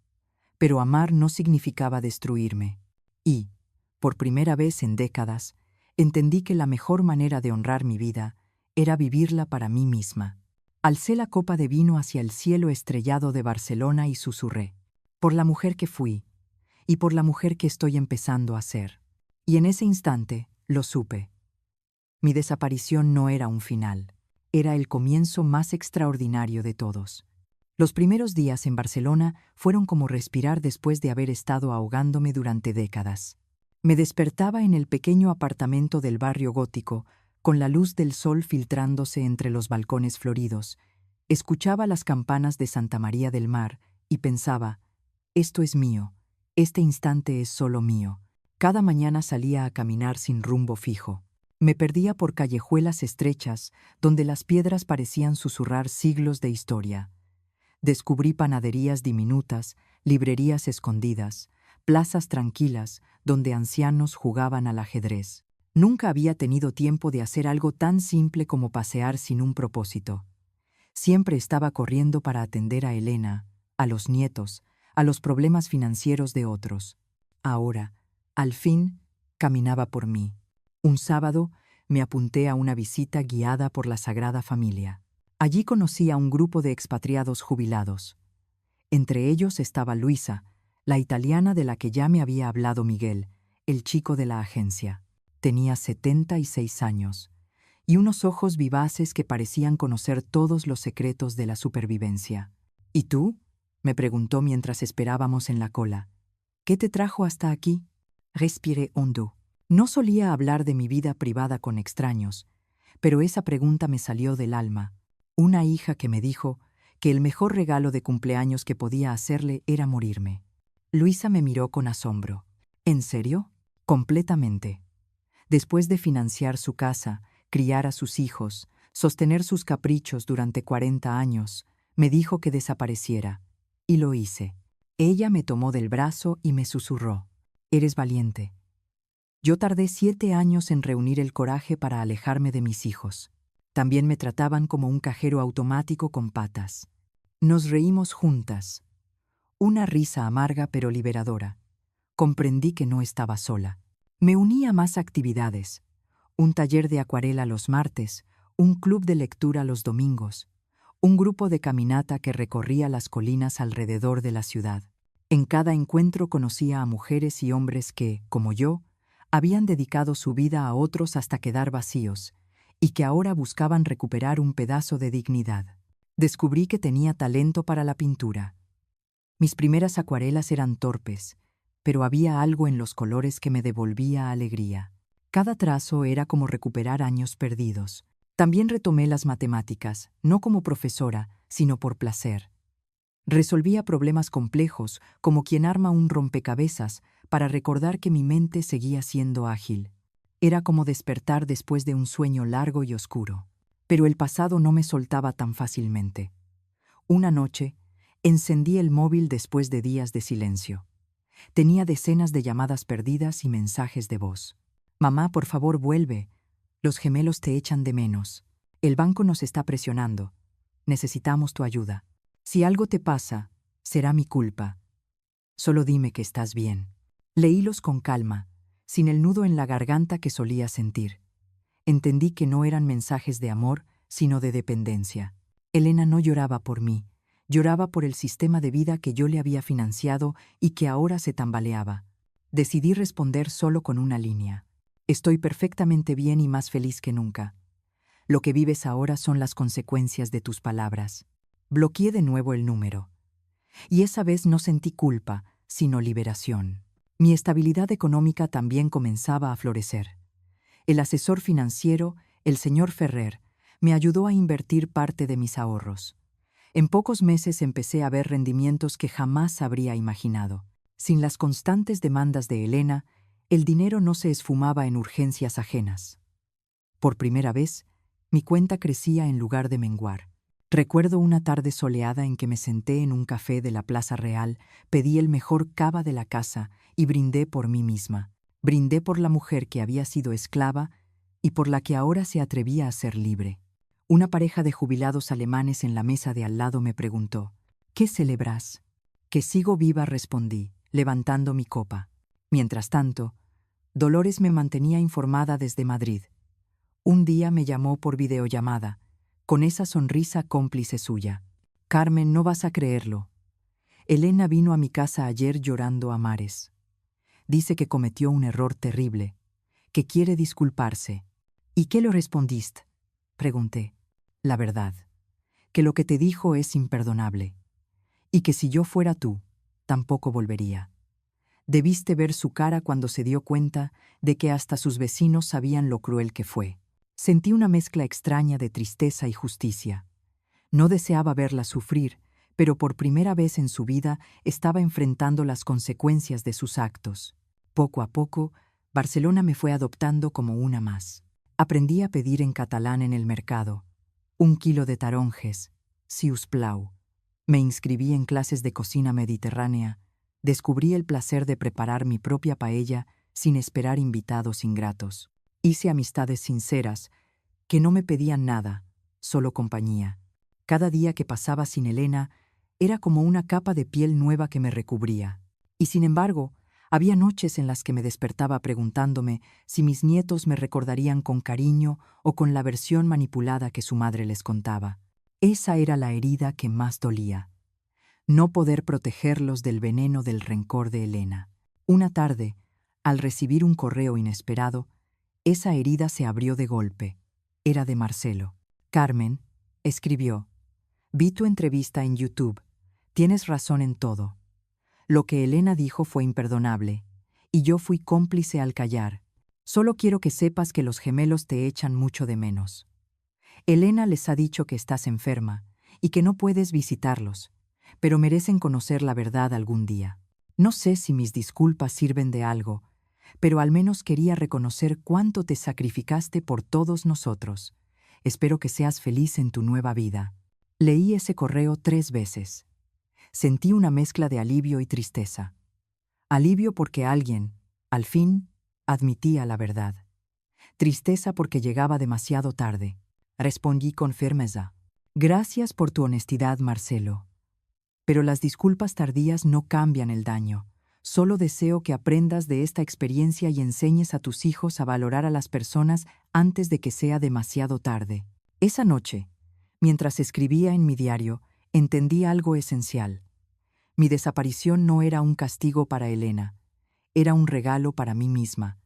pero amar no significaba destruirme. Y, por primera vez en décadas, entendí que la mejor manera de honrar mi vida era vivirla para mí misma. Alcé la copa de vino hacia el cielo estrellado de Barcelona y susurré, por la mujer que fui, y por la mujer que estoy empezando a ser. Y en ese instante lo supe. Mi desaparición no era un final, era el comienzo más extraordinario de todos. Los primeros días en Barcelona fueron como respirar después de haber estado ahogándome durante décadas. Me despertaba en el pequeño apartamento del barrio gótico, con la luz del sol filtrándose entre los balcones floridos. Escuchaba las campanas de Santa María del Mar y pensaba, esto es mío, este instante es solo mío. Cada mañana salía a caminar sin rumbo fijo. Me perdía por callejuelas estrechas, donde las piedras parecían susurrar siglos de historia. Descubrí panaderías diminutas, librerías escondidas, plazas tranquilas, donde ancianos jugaban al ajedrez. Nunca había tenido tiempo de hacer algo tan simple como pasear sin un propósito. Siempre estaba corriendo para atender a Elena, a los nietos, a los problemas financieros de otros. Ahora, al fin, caminaba por mí. Un sábado me apunté a una visita guiada por la Sagrada Familia. Allí conocí a un grupo de expatriados jubilados. Entre ellos estaba Luisa, la italiana de la que ya me había hablado Miguel, el chico de la agencia. Tenía 76 años y unos ojos vivaces que parecían conocer todos los secretos de la supervivencia. ¿Y tú?, me preguntó mientras esperábamos en la cola. ¿Qué te trajo hasta aquí? Respiré hondo. No solía hablar de mi vida privada con extraños, pero esa pregunta me salió del alma. Una hija que me dijo que el mejor regalo de cumpleaños que podía hacerle era morirme. Luisa me miró con asombro. ¿En serio? Completamente. Después de financiar su casa, criar a sus hijos, sostener sus caprichos durante 40 años, me dijo que desapareciera. Y lo hice. Ella me tomó del brazo y me susurró. Eres valiente. Yo tardé 7 años en reunir el coraje para alejarme de mis hijos. También me trataban como un cajero automático con patas. Nos reímos juntas. Una risa amarga pero liberadora. Comprendí que no estaba sola. Me uní a más actividades. Un taller de acuarela los martes, un club de lectura los domingos, un grupo de caminata que recorría las colinas alrededor de la ciudad. En cada encuentro conocía a mujeres y hombres que, como yo, habían dedicado su vida a otros hasta quedar vacíos, y que ahora buscaban recuperar un pedazo de dignidad. Descubrí que tenía talento para la pintura. Mis primeras acuarelas eran torpes, pero había algo en los colores que me devolvía alegría. Cada trazo era como recuperar años perdidos. También retomé las matemáticas, no como profesora, sino por placer. Resolvía problemas complejos, como quien arma un rompecabezas, para recordar que mi mente seguía siendo ágil. Era como despertar después de un sueño largo y oscuro. Pero el pasado no me soltaba tan fácilmente. Una noche, encendí el móvil después de días de silencio. Tenía decenas de llamadas perdidas y mensajes de voz. Mamá, por favor, vuelve. Los gemelos te echan de menos. El banco nos está presionando. Necesitamos tu ayuda. Si algo te pasa, será mi culpa. Solo dime que estás bien. Leílos con calma, sin el nudo en la garganta que solía sentir. entendí que no eran mensajes de amor, sino de dependencia. Elena no lloraba por mí, lloraba por el sistema de vida que yo le había financiado y que ahora se tambaleaba. Decidí responder solo con una línea. Estoy perfectamente bien y más feliz que nunca. Lo que vives ahora son las consecuencias de tus palabras. Bloqueé de nuevo el número. Y esa vez no sentí culpa, sino liberación. Mi estabilidad económica también comenzaba a florecer. El asesor financiero, el señor Ferrer, me ayudó a invertir parte de mis ahorros. En pocos meses empecé a ver rendimientos que jamás habría imaginado. Sin las constantes demandas de Elena, el dinero no se esfumaba en urgencias ajenas. Por primera vez, mi cuenta crecía en lugar de menguar. Recuerdo una tarde soleada en que me senté en un café de la Plaza Real, pedí el mejor cava de la casa y brindé por mí misma. Brindé por la mujer que había sido esclava y por la que ahora se atrevía a ser libre. Una pareja de jubilados alemanes en la mesa de al lado me preguntó, ¿qué celebras? Que sigo viva, respondí, levantando mi copa. Mientras tanto, Dolores me mantenía informada desde Madrid. Un día me llamó por videollamada, con esa sonrisa cómplice suya. Carmen, no vas a creerlo. Elena vino a mi casa ayer llorando a mares. Dice que cometió un error terrible, que quiere disculparse. ¿Y qué le respondiste? Pregunté. La verdad, que lo que te dijo es imperdonable, y que si yo fuera tú, tampoco volvería. Debiste ver su cara cuando se dio cuenta de que hasta sus vecinos sabían lo cruel que fue. Sentí una mezcla extraña de tristeza y justicia. No deseaba verla sufrir, pero por primera vez en su vida estaba enfrentando las consecuencias de sus actos. Poco a poco, Barcelona me fue adoptando como una más. Aprendí a pedir en catalán en el mercado. 1 kilo de taronges, si us plau. Me inscribí en clases de cocina mediterránea. Descubrí el placer de preparar mi propia paella sin esperar invitados ingratos. Hice amistades sinceras, que no me pedían nada, solo compañía. Cada día que pasaba sin Elena era como una capa de piel nueva que me recubría. Y sin embargo, había noches en las que me despertaba preguntándome si mis nietos me recordarían con cariño o con la versión manipulada que su madre les contaba. Esa era la herida que más dolía. No poder protegerlos del veneno del rencor de Elena. Una tarde, al recibir un correo inesperado, esa herida se abrió de golpe. Era de Marcelo. Carmen, escribió, vi tu entrevista en YouTube. Tienes razón en todo. Lo que Elena dijo fue imperdonable, y yo fui cómplice al callar. Solo quiero que sepas que los gemelos te echan mucho de menos. Elena les ha dicho que estás enferma y que no puedes visitarlos, pero merecen conocer la verdad algún día. No sé si mis disculpas sirven de algo, pero al menos quería reconocer cuánto te sacrificaste por todos nosotros. Espero que seas feliz en tu nueva vida. Leí ese correo 3 veces. Sentí una mezcla de alivio y tristeza. Alivio porque alguien, al fin, admitía la verdad. Tristeza porque llegaba demasiado tarde. Respondí con firmeza. Gracias por tu honestidad, Marcelo. Pero las disculpas tardías no cambian el daño. Solo deseo que aprendas de esta experiencia y enseñes a tus hijos a valorar a las personas antes de que sea demasiado tarde. Esa noche, mientras escribía en mi diario, entendí algo esencial. Mi desaparición no era un castigo para Elena, era un regalo para mí misma,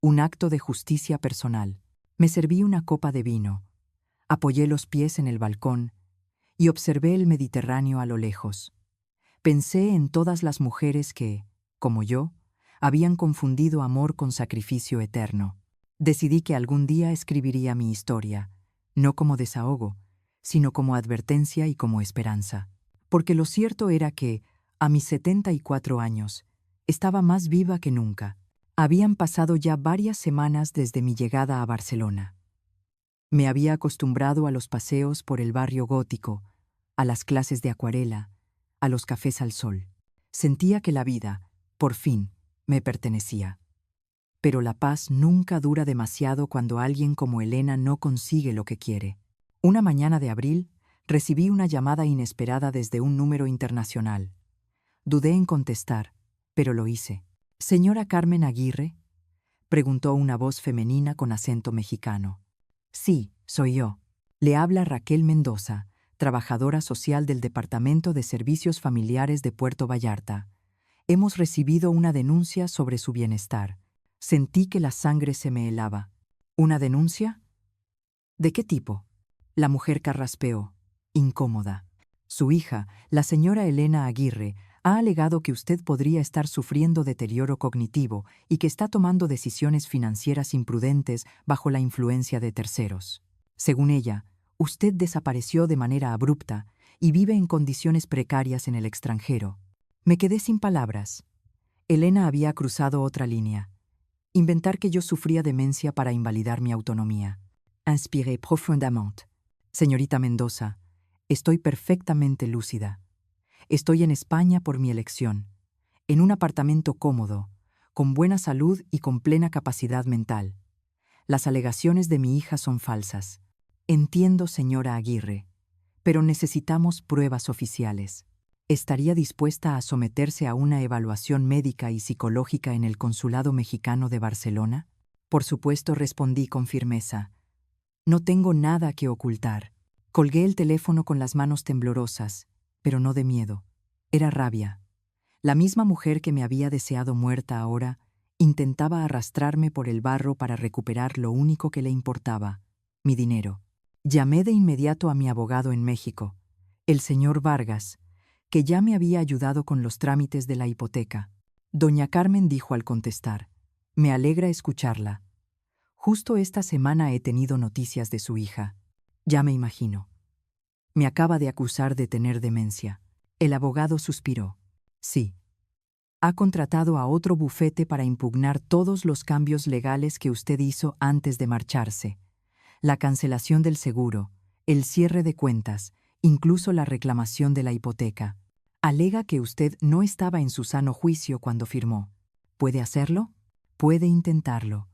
un acto de justicia personal. Me serví una copa de vino, apoyé los pies en el balcón y observé el Mediterráneo a lo lejos. Pensé en todas las mujeres que, como yo, habían confundido amor con sacrificio eterno. Decidí que algún día escribiría mi historia, no como desahogo, sino como advertencia y como esperanza. Porque lo cierto era que, a mis 74 años, estaba más viva que nunca. Habían pasado ya varias semanas desde mi llegada a Barcelona. Me había acostumbrado a los paseos por el barrio gótico, a las clases de acuarela, a los cafés al sol. Sentía que la vida, por fin, me pertenecía. Pero la paz nunca dura demasiado cuando alguien como Elena no consigue lo que quiere. Una mañana de abril, recibí una llamada inesperada desde un número internacional. Dudé en contestar, pero lo hice. ¿Señora Carmen Aguirre?, preguntó una voz femenina con acento mexicano. Sí, soy yo. Le habla Raquel Mendoza, trabajadora social del Departamento de Servicios Familiares de Puerto Vallarta. Hemos recibido una denuncia sobre su bienestar. Sentí que la sangre se me helaba. ¿Una denuncia? ¿De qué tipo? La mujer carraspeó, incómoda. Su hija, la señora Elena Aguirre, ha alegado que usted podría estar sufriendo deterioro cognitivo y que está tomando decisiones financieras imprudentes bajo la influencia de terceros. Según ella, usted desapareció de manera abrupta y vive en condiciones precarias en el extranjero. Me quedé sin palabras. Elena había cruzado otra línea. Inventar que yo sufría demencia para invalidar mi autonomía. Inspiré profondamente. Señorita Mendoza, estoy perfectamente lúcida. Estoy en España por mi elección, en un apartamento cómodo, con buena salud y con plena capacidad mental. Las alegaciones de mi hija son falsas. Entiendo, señora Aguirre, pero necesitamos pruebas oficiales. ¿Estaría dispuesta a someterse a una evaluación médica y psicológica en el Consulado Mexicano de Barcelona? Por supuesto, respondí con firmeza. No tengo nada que ocultar. Colgué el teléfono con las manos temblorosas, pero no de miedo. Era rabia. La misma mujer que me había deseado muerta ahora intentaba arrastrarme por el barro para recuperar lo único que le importaba, mi dinero. Llamé de inmediato a mi abogado en México, el señor Vargas, que ya me había ayudado con los trámites de la hipoteca. Doña Carmen dijo al contestar: «Me alegra escucharla. Justo esta semana he tenido noticias de su hija. Ya me imagino. Me acaba de acusar de tener demencia». El abogado suspiró. «Sí. Ha contratado a otro bufete para impugnar todos los cambios legales que usted hizo antes de marcharse. La cancelación del seguro, el cierre de cuentas, incluso la reclamación de la hipoteca. Alega que usted no estaba en su sano juicio cuando firmó. ¿Puede hacerlo? Puede intentarlo.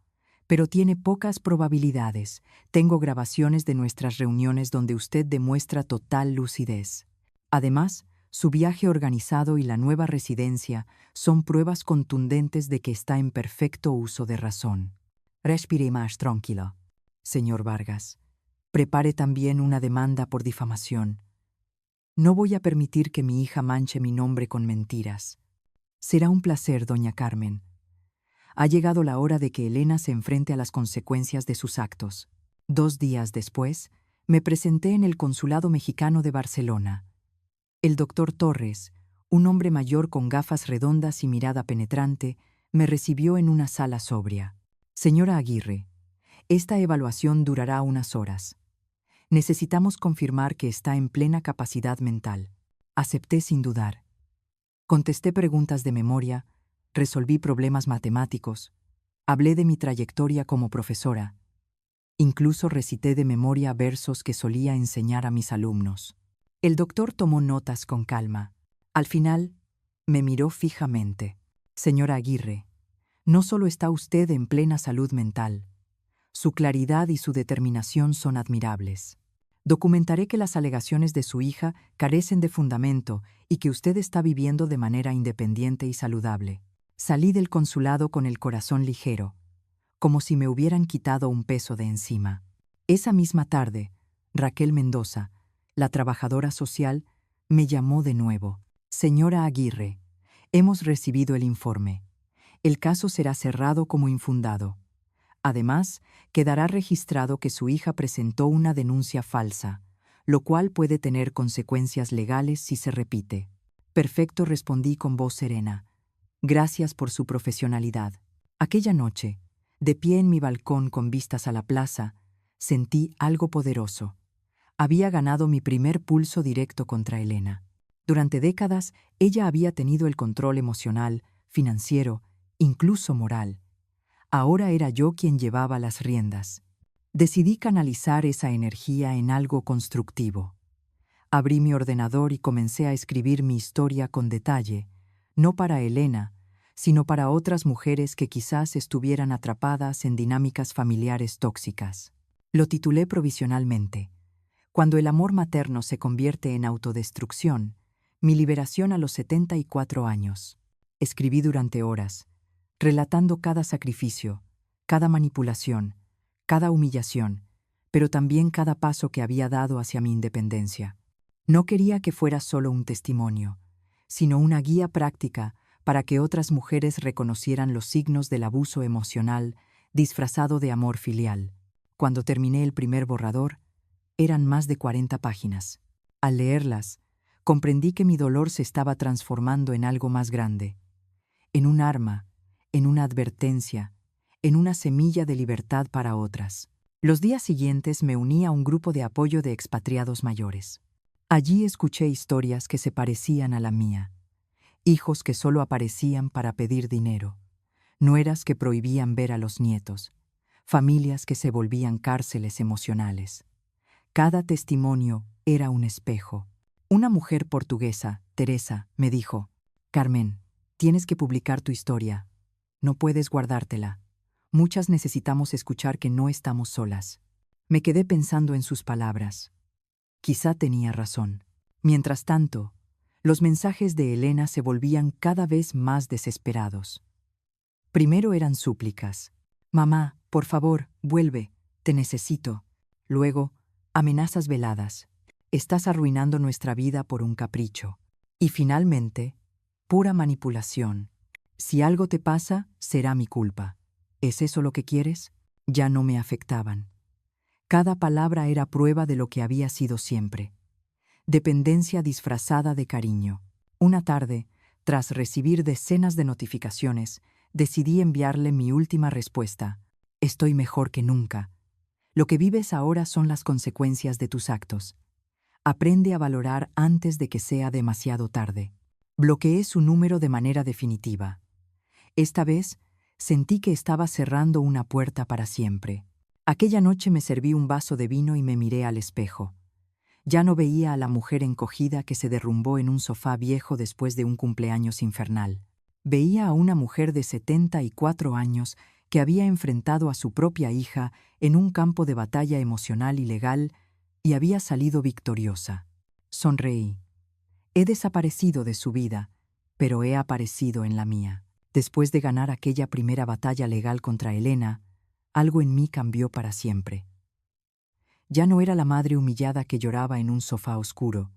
Pero tiene pocas probabilidades. Tengo grabaciones de nuestras reuniones donde usted demuestra total lucidez. Además, su viaje organizado y la nueva residencia son pruebas contundentes de que está en perfecto uso de razón. Respire más tranquilo, señor Vargas. Prepare también una demanda por difamación. No voy a permitir que mi hija manche mi nombre con mentiras. Será un placer, doña Carmen. Ha llegado la hora de que Elena se enfrente a las consecuencias de sus actos. 2 días después, me presenté en el Consulado Mexicano de Barcelona. El doctor Torres, un hombre mayor con gafas redondas y mirada penetrante, me recibió en una sala sobria. «Señora Aguirre, esta evaluación durará unas horas. Necesitamos confirmar que está en plena capacidad mental». Acepté sin dudar. Contesté preguntas de memoria, resolví problemas matemáticos, hablé de mi trayectoria como profesora, incluso recité de memoria versos que solía enseñar a mis alumnos. El doctor tomó notas con calma. Al final, me miró fijamente. «Señora Aguirre, no solo está usted en plena salud mental, su claridad y su determinación son admirables. Documentaré que las alegaciones de su hija carecen de fundamento y que usted está viviendo de manera independiente y saludable». Salí del consulado con el corazón ligero, como si me hubieran quitado un peso de encima. Esa misma tarde, Raquel Mendoza, la trabajadora social, me llamó de nuevo. «Señora Aguirre, hemos recibido el informe. El caso será cerrado como infundado. Además, quedará registrado que su hija presentó una denuncia falsa, lo cual puede tener consecuencias legales si se repite». «Perfecto», respondí con voz serena. «Gracias por su profesionalidad». Aquella noche, de pie en mi balcón con vistas a la plaza, sentí algo poderoso. Había ganado mi primer pulso directo contra Elena. Durante décadas, ella había tenido el control emocional, financiero, incluso moral. Ahora era yo quien llevaba las riendas. Decidí canalizar esa energía en algo constructivo. Abrí mi ordenador y comencé a escribir mi historia con detalle, no para Elena, sino para otras mujeres que quizás estuvieran atrapadas en dinámicas familiares tóxicas. Lo titulé provisionalmente: «Cuando el amor materno se convierte en autodestrucción, mi liberación a los 74 años». Escribí durante horas, relatando cada sacrificio, cada manipulación, cada humillación, pero también cada paso que había dado hacia mi independencia. No quería que fuera solo un testimonio, sino una guía práctica para que otras mujeres reconocieran los signos del abuso emocional disfrazado de amor filial. Cuando terminé el primer borrador, eran más de 40 páginas. Al leerlas, comprendí que mi dolor se estaba transformando en algo más grande, en un arma, en una advertencia, en una semilla de libertad para otras. Los días siguientes me uní a un grupo de apoyo de expatriados mayores. Allí escuché historias que se parecían a la mía, hijos que solo aparecían para pedir dinero, nueras que prohibían ver a los nietos, familias que se volvían cárceles emocionales. Cada testimonio era un espejo. Una mujer portuguesa, Teresa, me dijo: «Carmen, tienes que publicar tu historia. No puedes guardártela. Muchas necesitamos escuchar que no estamos solas». Me quedé pensando en sus palabras. Quizá tenía razón. Mientras tanto, los mensajes de Elena se volvían cada vez más desesperados. Primero eran súplicas. «Mamá, por favor, vuelve, te necesito». Luego, amenazas veladas. «Estás arruinando nuestra vida por un capricho». Y finalmente, pura manipulación. «Si algo te pasa, será mi culpa». ¿Es eso lo que quieres? Ya no me afectaban. Cada palabra era prueba de lo que había sido siempre. Dependencia disfrazada de cariño. Una tarde, tras recibir decenas de notificaciones, decidí enviarle mi última respuesta. «Estoy mejor que nunca. Lo que vives ahora son las consecuencias de tus actos. Aprende a valorar antes de que sea demasiado tarde». Bloqueé su número de manera definitiva. Esta vez, sentí que estaba cerrando una puerta para siempre. Aquella noche me serví un vaso de vino y me miré al espejo. Ya no veía a la mujer encogida que se derrumbó en un sofá viejo después de un cumpleaños infernal. Veía a una mujer de 74 años que había enfrentado a su propia hija en un campo de batalla emocional y legal y había salido victoriosa. Sonreí. He desaparecido de su vida, pero he aparecido en la mía. Después de ganar aquella primera batalla legal contra Elena, algo en mí cambió para siempre. Ya no era la madre humillada que lloraba en un sofá oscuro,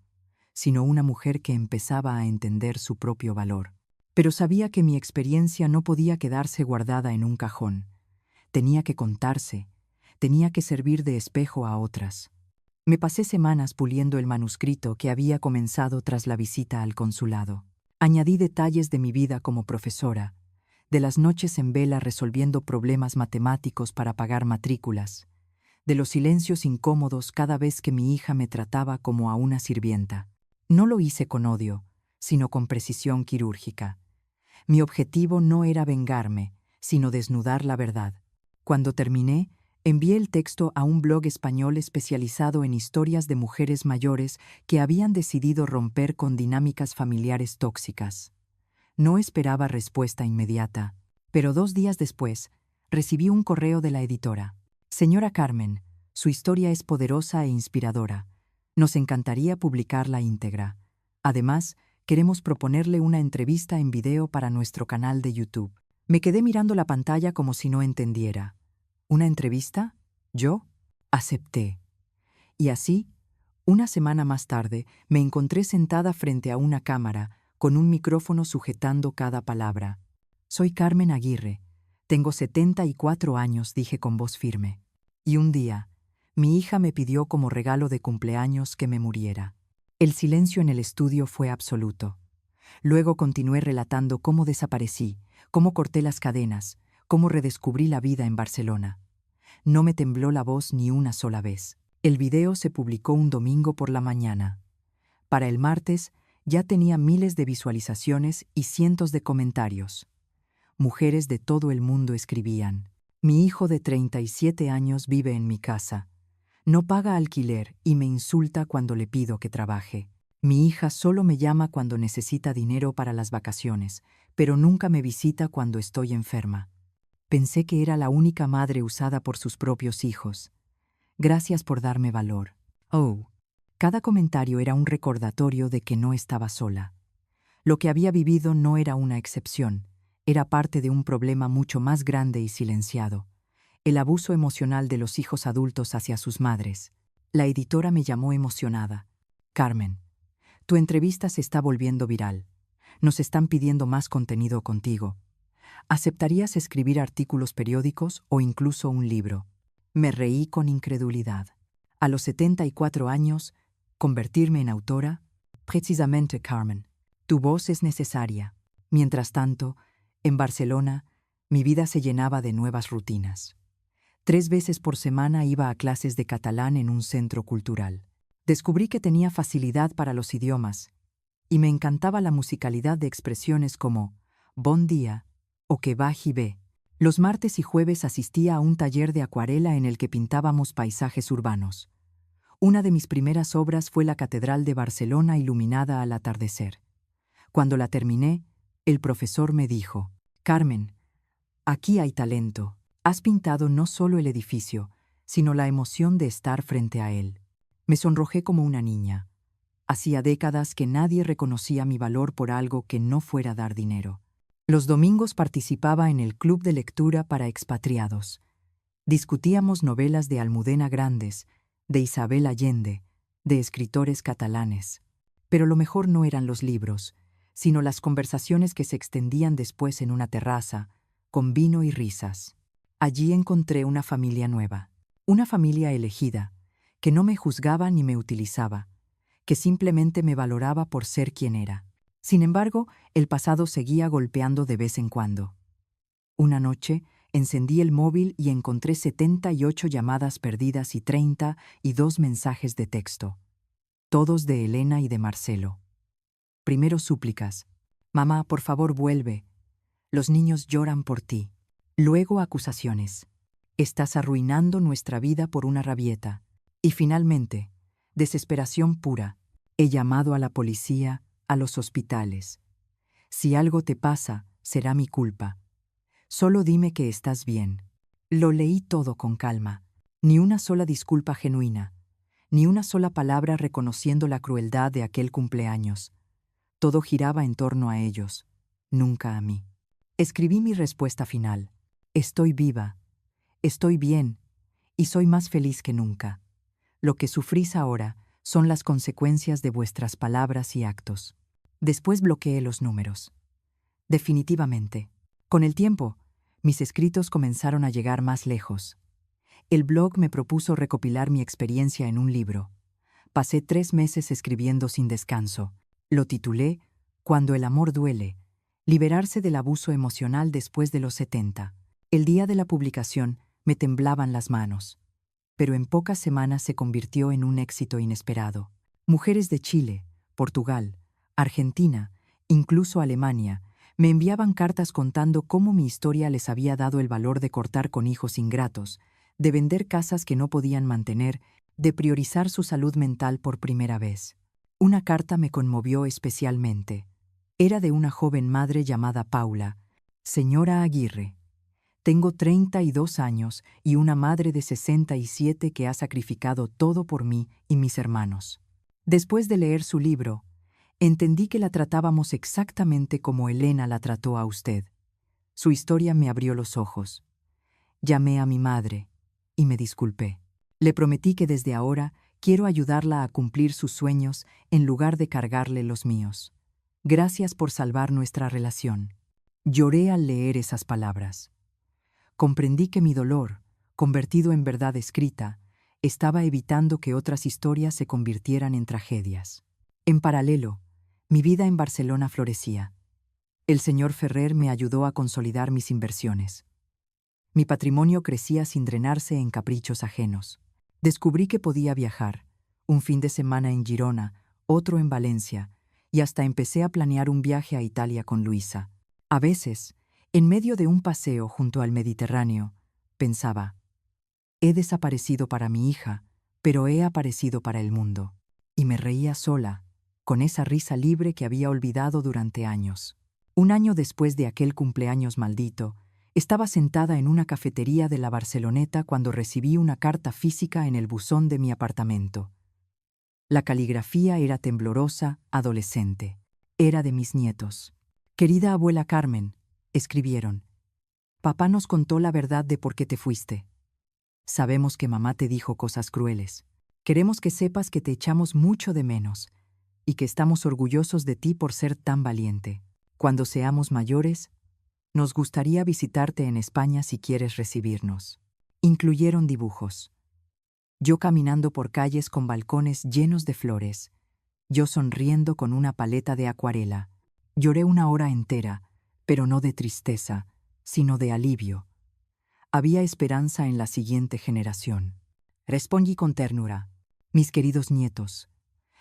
sino una mujer que empezaba a entender su propio valor. Pero sabía que mi experiencia no podía quedarse guardada en un cajón. Tenía que contarse, tenía que servir de espejo a otras. Me pasé semanas puliendo el manuscrito que había comenzado tras la visita al consulado. Añadí detalles de mi vida como profesora, de las noches en vela resolviendo problemas matemáticos para pagar matrículas, de los silencios incómodos cada vez que mi hija me trataba como a una sirvienta. No lo hice con odio, sino con precisión quirúrgica. Mi objetivo no era vengarme, sino desnudar la verdad. Cuando terminé, envié el texto a un blog español especializado en historias de mujeres mayores que habían decidido romper con dinámicas familiares tóxicas. No esperaba respuesta inmediata, pero 2 días después, recibí un correo de la editora. «Señora Carmen, su historia es poderosa e inspiradora. Nos encantaría publicarla íntegra. Además, queremos proponerle una entrevista en video para nuestro canal de YouTube». Me quedé mirando la pantalla como si no entendiera. ¿Una entrevista? ¿Yo? Acepté. Y así, una semana más tarde, me encontré sentada frente a una cámara, con un micrófono sujetando cada palabra. «Soy Carmen Aguirre. Tengo 74 años», dije con voz firme. Y un día, mi hija me pidió como regalo de cumpleaños que me muriera. El silencio en el estudio fue absoluto. Luego continué relatando cómo desaparecí, cómo corté las cadenas, cómo redescubrí la vida en Barcelona. No me tembló la voz ni una sola vez. El video se publicó un domingo por la mañana. Para el martes ya tenía miles de visualizaciones y cientos de comentarios. Mujeres de todo el mundo escribían: «Mi hijo de 37 años vive en mi casa. No paga alquiler y me insulta cuando le pido que trabaje. Mi hija solo me llama cuando necesita dinero para las vacaciones, pero nunca me visita cuando estoy enferma. Pensé que era la única madre usada por sus propios hijos. Gracias por darme valor». Oh, cada comentario era un recordatorio de que no estaba sola. Lo que había vivido no era una excepción, era parte de un problema mucho más grande y silenciado, El abuso emocional de los hijos adultos hacia sus madres. La editora me llamó emocionada. Carmen, tu entrevista se está volviendo viral. Nos están pidiendo más contenido contigo. ¿Aceptarías escribir artículos periódicos o incluso un libro? Me reí con incredulidad. A los 74 años, ¿convertirme en autora? Precisamente, Carmen. Tu voz es necesaria. Mientras tanto, en Barcelona, mi vida se llenaba de nuevas rutinas. 3 veces por semana iba a clases de catalán en un centro cultural. Descubrí que tenía facilidad para los idiomas y me encantaba la musicalidad de expresiones como bon día o que vagi bé. Los martes y jueves asistía a un taller de acuarela en el que pintábamos paisajes urbanos. Una de mis primeras obras fue la Catedral de Barcelona iluminada al atardecer. Cuando la terminé, el profesor me dijo: Carmen, aquí hay talento. Has pintado no solo el edificio, sino la emoción de estar frente a él. Me sonrojé como una niña. Hacía décadas que nadie reconocía mi valor por algo que no fuera dar dinero. Los domingos participaba en el club de lectura para expatriados. Discutíamos novelas de Almudena Grandes, de Isabel Allende, de escritores catalanes. Pero lo mejor no eran los libros, sino las conversaciones que se extendían después en una terraza, con vino y risas. Allí encontré una familia nueva, una familia elegida, que no me juzgaba ni me utilizaba, que simplemente me valoraba por ser quien era. Sin embargo, el pasado seguía golpeando de vez en cuando. Una noche, encendí el móvil y encontré 78 llamadas perdidas y 32 mensajes de texto, todos de Elena y de Marcelo. Primero súplicas: mamá, por favor vuelve, los niños lloran por ti. Luego acusaciones: estás arruinando nuestra vida por una rabieta. Y finalmente, desesperación pura: he llamado a la policía, a los hospitales. Si algo te pasa, será mi culpa. Solo dime que estás bien. Lo leí todo con calma. Ni una sola disculpa genuina, ni una sola palabra reconociendo la crueldad de aquel cumpleaños. Todo giraba en torno a ellos, nunca a mí. Escribí mi respuesta final: estoy viva, estoy bien, y soy más feliz que nunca. Lo que sufrís ahora son las consecuencias de vuestras palabras y actos. Después bloqueé los números. Definitivamente. Con el tiempo, mis escritos comenzaron a llegar más lejos. El blog me propuso recopilar mi experiencia en un libro. Pasé 3 meses escribiendo sin descanso. Lo titulé Cuando el amor duele, liberarse del abuso emocional después de los 70. El día de la publicación me temblaban las manos, pero en pocas semanas se convirtió en un éxito inesperado. Mujeres de Chile, Portugal, Argentina, incluso Alemania, me enviaban cartas contando cómo mi historia les había dado el valor de cortar con hijos ingratos, de vender casas que no podían mantener, de priorizar su salud mental por primera vez. Una carta me conmovió especialmente. Era de una joven madre llamada Paula. Señora Aguirre, tengo 32 años y una madre de 67 que ha sacrificado todo por mí y mis hermanos. Después de leer su libro, entendí que la tratábamos exactamente como Elena la trató a usted. Su historia me abrió los ojos. Llamé a mi madre y me disculpé. Le prometí que desde ahora quiero ayudarla a cumplir sus sueños en lugar de cargarle los míos. Gracias por salvar nuestra relación. Lloré al leer esas palabras. Comprendí que mi dolor, convertido en verdad escrita, estaba evitando que otras historias se convirtieran en tragedias. En paralelo, mi vida en Barcelona florecía. El señor Ferrer me ayudó a consolidar mis inversiones. Mi patrimonio crecía sin drenarse en caprichos ajenos. Descubrí que podía viajar, un fin de semana en Girona, otro en Valencia, y hasta empecé a planear un viaje a Italia con Luisa. A veces, en medio de un paseo junto al Mediterráneo, pensaba: he desaparecido para mi hija, pero he aparecido para el mundo. Y me reía sola, con esa risa libre que había olvidado durante años. Un año después de aquel cumpleaños maldito, estaba sentada en una cafetería de la Barceloneta cuando recibí una carta física en el buzón de mi apartamento. La caligrafía era temblorosa, adolescente. Era de mis nietos. Querida abuela Carmen, escribieron. Papá nos contó la verdad de por qué te fuiste. Sabemos que mamá te dijo cosas crueles. Queremos que sepas que te echamos mucho de menos y que estamos orgullosos de ti por ser tan valiente. Cuando seamos mayores, nos gustaría visitarte en España si quieres recibirnos. Incluyeron dibujos. Yo caminando por calles con balcones llenos de flores. Yo sonriendo con una paleta de acuarela. Lloré una hora entera, pero no de tristeza, sino de alivio. Había esperanza en la siguiente generación. Respondí con ternura. Mis queridos nietos,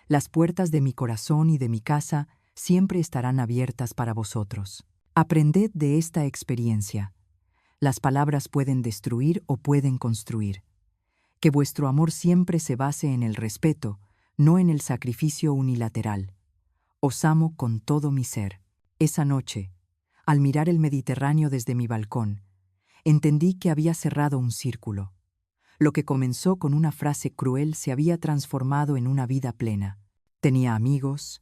las puertas de mi corazón y de mi casa siempre estarán abiertas para vosotros. Aprended de esta experiencia. Las palabras pueden destruir o pueden construir. Que vuestro amor siempre se base en el respeto, no en el sacrificio unilateral. Os amo con todo mi ser. Esa noche, al mirar el Mediterráneo desde mi balcón, entendí que había cerrado un círculo. Lo que comenzó con una frase cruel se había transformado en una vida plena. Tenía amigos,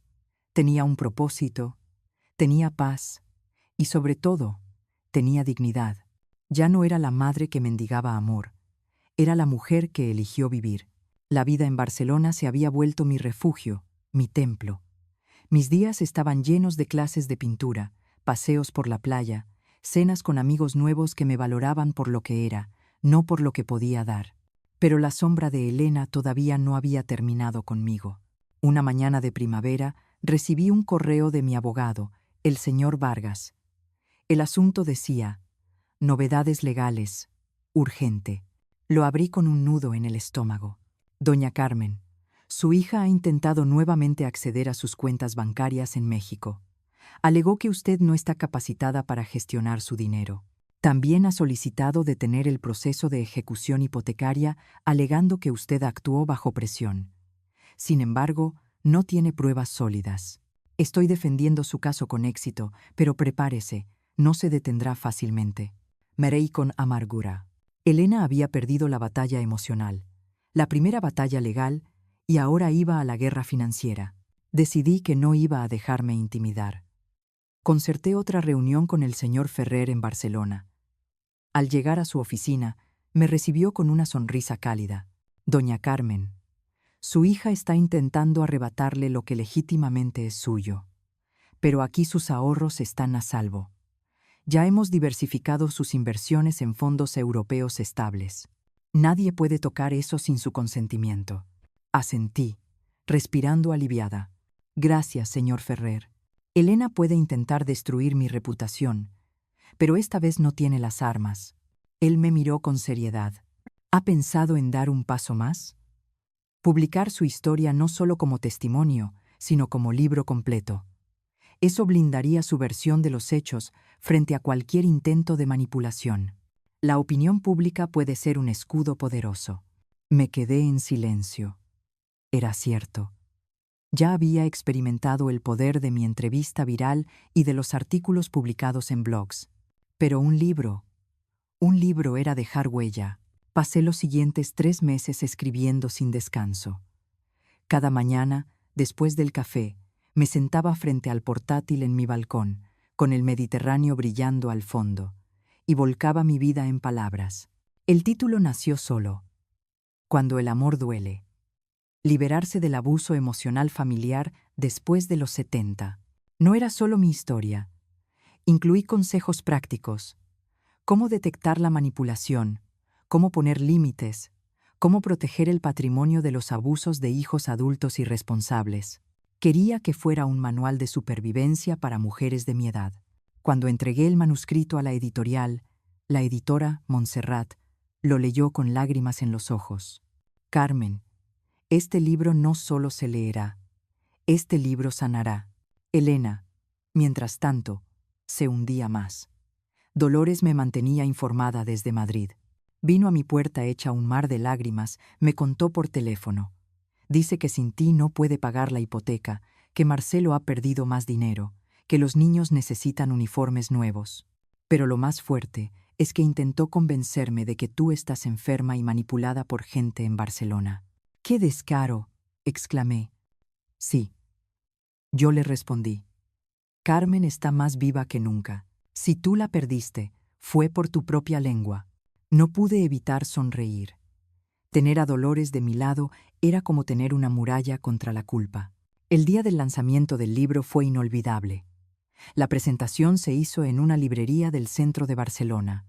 tenía un propósito, tenía paz y, sobre todo, tenía dignidad. Ya no era la madre que mendigaba amor, era la mujer que eligió vivir. La vida en Barcelona se había vuelto mi refugio, mi templo. Mis días estaban llenos de clases de pintura, paseos por la playa, cenas con amigos nuevos que me valoraban por lo que era, no por lo que podía dar. Pero la sombra de Elena todavía no había terminado conmigo. Una mañana de primavera recibí un correo de mi abogado, el señor Vargas. El asunto decía: novedades legales, urgente. Lo abrí con un nudo en el estómago. Doña Carmen, su hija ha intentado nuevamente acceder a sus cuentas bancarias en México. Alegó que usted no está capacitada para gestionar su dinero. También ha solicitado detener el proceso de ejecución hipotecaria, alegando que usted actuó bajo presión. Sin embargo, no tiene pruebas sólidas. Estoy defendiendo su caso con éxito, pero prepárese, no se detendrá fácilmente. Me reí con amargura. Elena había perdido la batalla emocional, la primera batalla legal, y ahora iba a la guerra financiera. Decidí que no iba a dejarme intimidar. Concerté otra reunión con el señor Ferrer en Barcelona. Al llegar a su oficina, me recibió con una sonrisa cálida. Doña Carmen, su hija está intentando arrebatarle lo que legítimamente es suyo. Pero aquí sus ahorros están a salvo. Ya hemos diversificado sus inversiones en fondos europeos estables. Nadie puede tocar eso sin su consentimiento. Asentí, respirando aliviada. Gracias, señor Ferrer. Elena puede intentar destruir mi reputación, pero esta vez no tiene las armas. Él me miró con seriedad. ¿Ha pensado en dar un paso más? Publicar su historia no solo como testimonio, sino como libro completo. Eso blindaría su versión de los hechos frente a cualquier intento de manipulación. La opinión pública puede ser un escudo poderoso. Me quedé en silencio. Era cierto. Ya había experimentado el poder de mi entrevista viral y de los artículos publicados en blogs. Pero un libro era dejar huella. Pasé los siguientes 3 meses escribiendo sin descanso. Cada mañana, después del café, me sentaba frente al portátil en mi balcón, con el Mediterráneo brillando al fondo, y volcaba mi vida en palabras. El título nació solo. Cuando el amor duele. Liberarse del abuso emocional familiar después de los 70. No era solo mi historia. Incluí consejos prácticos. Cómo detectar la manipulación, cómo poner límites, cómo proteger el patrimonio de los abusos de hijos adultos irresponsables. Quería que fuera un manual de supervivencia para mujeres de mi edad. Cuando entregué el manuscrito a la editorial, la editora, Montserrat, lo leyó con lágrimas en los ojos. Carmen, este libro no solo se leerá, este libro sanará. Elena, mientras tanto, se hundía más. Dolores me mantenía informada desde Madrid. Vino a mi puerta hecha un mar de lágrimas, me contó por teléfono. Dice que sin ti no puede pagar la hipoteca, que Marcelo ha perdido más dinero, que los niños necesitan uniformes nuevos. Pero lo más fuerte es que intentó convencerme de que tú estás enferma y manipulada por gente en Barcelona. ¡Qué descaro!, exclamé. Sí. Yo le respondí. Carmen está más viva que nunca. Si tú la perdiste, fue por tu propia lengua. No pude evitar sonreír. Tener a Dolores de mi lado era como tener una muralla contra la culpa. El día del lanzamiento del libro fue inolvidable. La presentación se hizo en una librería del centro de Barcelona,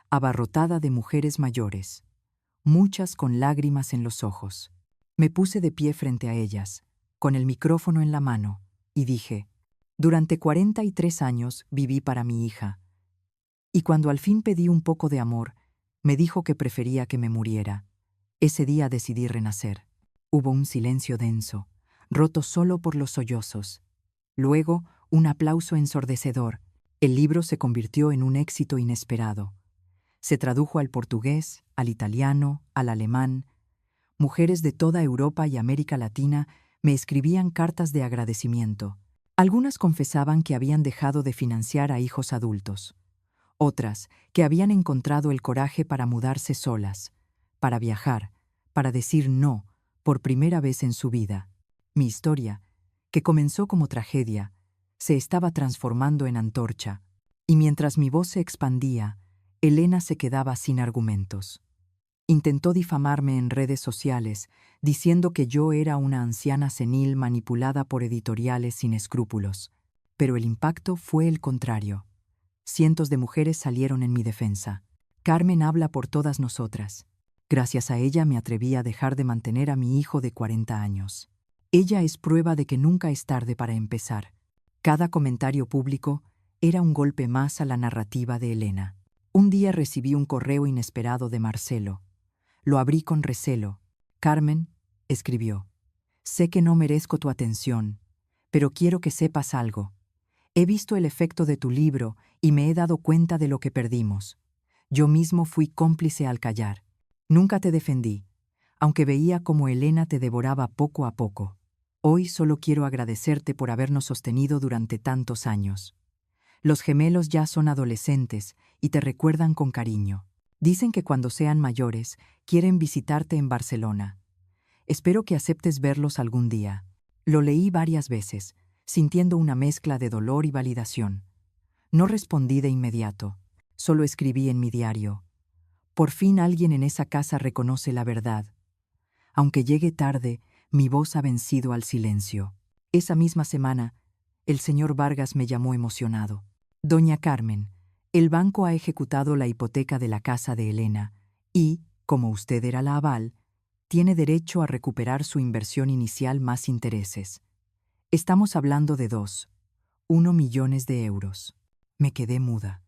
abarrotada de mujeres mayores, muchas con lágrimas en los ojos. Me puse de pie frente a ellas, con el micrófono en la mano, y dije: durante 43 años viví para mi hija, y cuando al fin pedí un poco de amor, me dijo que prefería que me muriera. Ese día decidí renacer. Hubo un silencio denso, roto solo por los sollozos. Luego, un aplauso ensordecedor. El libro se convirtió en un éxito inesperado. Se tradujo al portugués, al italiano, al alemán. Mujeres de toda Europa y América Latina me escribían cartas de agradecimiento. Algunas confesaban que habían dejado de financiar a hijos adultos. Otras, que habían encontrado el coraje para mudarse solas, para viajar, para decir no por primera vez en su vida. Mi historia, que comenzó como tragedia, se estaba transformando en antorcha, y mientras mi voz se expandía, Elena se quedaba sin argumentos. Intentó difamarme en redes sociales, diciendo que yo era una anciana senil manipulada por editoriales sin escrúpulos. Pero el impacto fue el contrario. Cientos de mujeres salieron en mi defensa. Carmen habla por todas nosotras. Gracias a ella me atreví a dejar de mantener a mi hijo de 40 años. Ella es prueba de que nunca es tarde para empezar. Cada comentario público era un golpe más a la narrativa de Elena. Un día recibí un correo inesperado de Marcelo. Lo abrí con recelo. Carmen, escribió, sé que no merezco tu atención, pero quiero que sepas algo. He visto el efecto de tu libro y me he dado cuenta de lo que perdimos. Yo mismo fui cómplice al callar. Nunca te defendí, aunque veía cómo Elena te devoraba poco a poco. Hoy solo quiero agradecerte por habernos sostenido durante tantos años. Los gemelos ya son adolescentes y te recuerdan con cariño. Dicen que cuando sean mayores, quieren visitarte en Barcelona. Espero que aceptes verlos algún día. Lo leí varias veces, sintiendo una mezcla de dolor y validación. No respondí de inmediato, solo escribí en mi diario. Por fin alguien en esa casa reconoce la verdad. Aunque llegue tarde, mi voz ha vencido al silencio. Esa misma semana, el señor Vargas me llamó emocionado. Doña Carmen, el banco ha ejecutado la hipoteca de la casa de Elena y, como usted era la aval, tiene derecho a recuperar su inversión inicial más intereses. Estamos hablando de 1 millón de euros. Me quedé muda.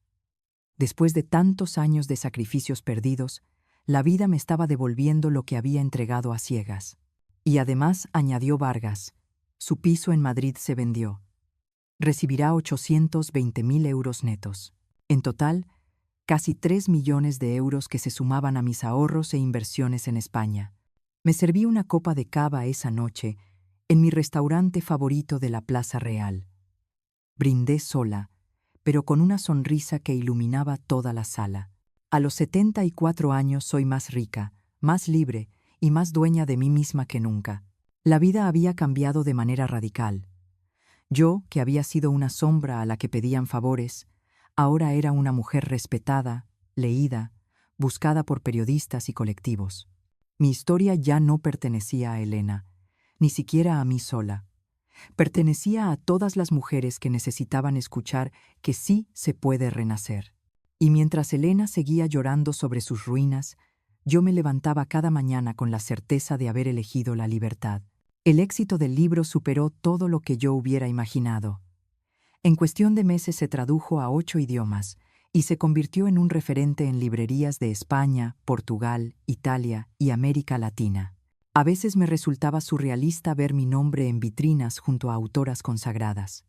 Después de tantos años de sacrificios perdidos, la vida me estaba devolviendo lo que había entregado a ciegas. Y además, añadió Vargas, su piso en Madrid se vendió. Recibirá 820.000 euros netos. En total, casi 3 millones de euros que se sumaban a mis ahorros e inversiones en España. Me serví una copa de cava esa noche en mi restaurante favorito de la Plaza Real. Brindé sola, pero con una sonrisa que iluminaba toda la sala. A los 74 años soy más rica, más libre y más dueña de mí misma que nunca. La vida había cambiado de manera radical. Yo, que había sido una sombra a la que pedían favores, ahora era una mujer respetada, leída, buscada por periodistas y colectivos. Mi historia ya no pertenecía a Elena, ni siquiera a mí sola. Pertenecía a todas las mujeres que necesitaban escuchar que sí se puede renacer. Y mientras Elena seguía llorando sobre sus ruinas, yo me levantaba cada mañana con la certeza de haber elegido la libertad. El éxito del libro superó todo lo que yo hubiera imaginado. En cuestión de meses se tradujo a 8 idiomas y se convirtió en un referente en librerías de España, Portugal, Italia y América Latina. A veces me resultaba surrealista ver mi nombre en vitrinas junto a autoras consagradas.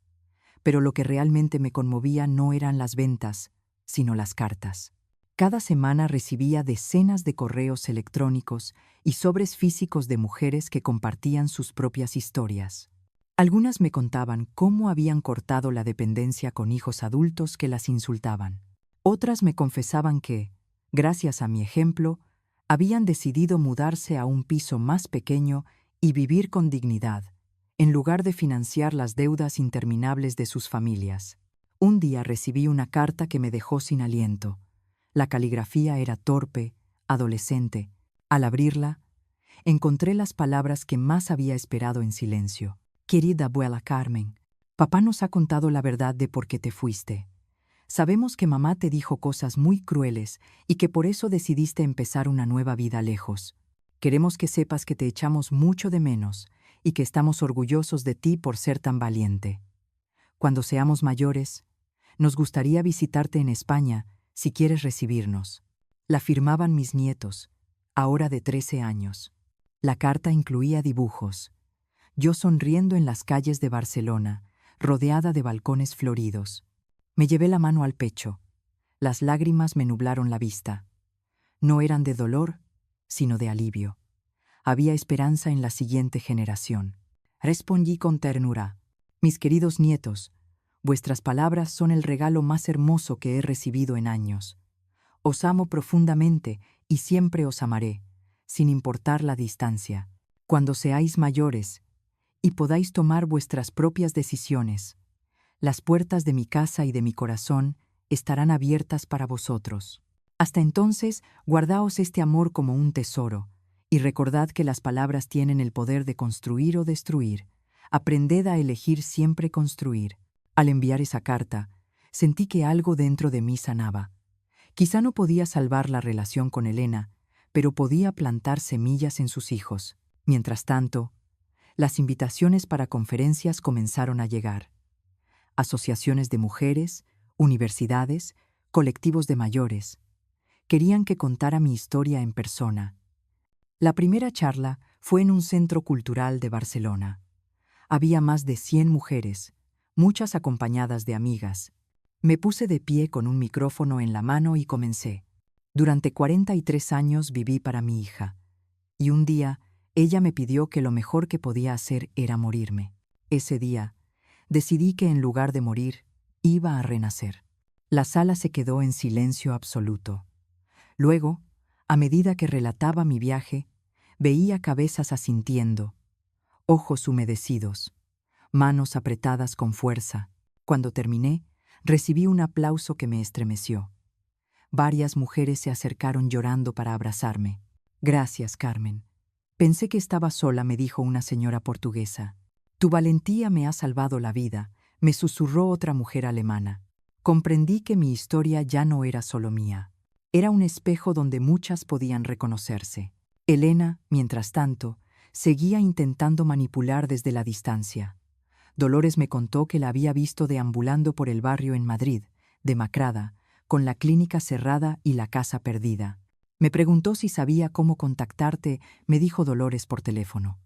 Pero lo que realmente me conmovía no eran las ventas, sino las cartas. Cada semana recibía decenas de correos electrónicos y sobres físicos de mujeres que compartían sus propias historias. Algunas me contaban cómo habían cortado la dependencia con hijos adultos que las insultaban. Otras me confesaban que, gracias a mi ejemplo, habían decidido mudarse a un piso más pequeño y vivir con dignidad, en lugar de financiar las deudas interminables de sus familias. Un día recibí una carta que me dejó sin aliento. La caligrafía era torpe, adolescente. Al abrirla, encontré las palabras que más había esperado en silencio. Querida abuela Carmen, papá nos ha contado la verdad de por qué te fuiste. Sabemos que mamá te dijo cosas muy crueles y que por eso decidiste empezar una nueva vida lejos. Queremos que sepas que te echamos mucho de menos y que estamos orgullosos de ti por ser tan valiente. Cuando seamos mayores, nos gustaría visitarte en España si quieres recibirnos. La firmaban mis nietos, ahora de 13 años. La carta incluía dibujos. Yo sonriendo en las calles de Barcelona, rodeada de balcones floridos. Me llevé la mano al pecho. Las lágrimas me nublaron la vista. No eran de dolor, sino de alivio. Había esperanza en la siguiente generación. Respondí con ternura. Mis queridos nietos, vuestras palabras son el regalo más hermoso que he recibido en años. Os amo profundamente y siempre os amaré, sin importar la distancia. Cuando seáis mayores y podáis tomar vuestras propias decisiones, las puertas de mi casa y de mi corazón estarán abiertas para vosotros. Hasta entonces, guardaos este amor como un tesoro, y recordad que las palabras tienen el poder de construir o destruir. Aprended a elegir siempre construir. Al enviar esa carta, sentí que algo dentro de mí sanaba. Quizá no podía salvar la relación con Elena, pero podía plantar semillas en sus hijos. Mientras tanto, las invitaciones para conferencias comenzaron a llegar. Asociaciones de mujeres, universidades, colectivos de mayores. Querían que contara mi historia en persona. La primera charla fue en un centro cultural de Barcelona. Había más de 100 mujeres, muchas acompañadas de amigas. Me puse de pie con un micrófono en la mano y comencé. Durante 43 años viví para mi hija. Y un día, ella me pidió que lo mejor que podía hacer era morirme. Ese día, decidí que en lugar de morir, iba a renacer. La sala se quedó en silencio absoluto. Luego, a medida que relataba mi viaje, veía cabezas asintiendo, ojos humedecidos, manos apretadas con fuerza. Cuando terminé, recibí un aplauso que me estremeció. Varias mujeres se acercaron llorando para abrazarme. Gracias, Carmen. Pensé que estaba sola, me dijo una señora portuguesa. Tu valentía me ha salvado la vida, me susurró otra mujer alemana. Comprendí que mi historia ya no era solo mía. Era un espejo donde muchas podían reconocerse. Elena, mientras tanto, seguía intentando manipular desde la distancia. Dolores me contó que la había visto deambulando por el barrio en Madrid, demacrada, con la clínica cerrada y la casa perdida. Me preguntó si sabía cómo contactarte, me dijo Dolores por teléfono.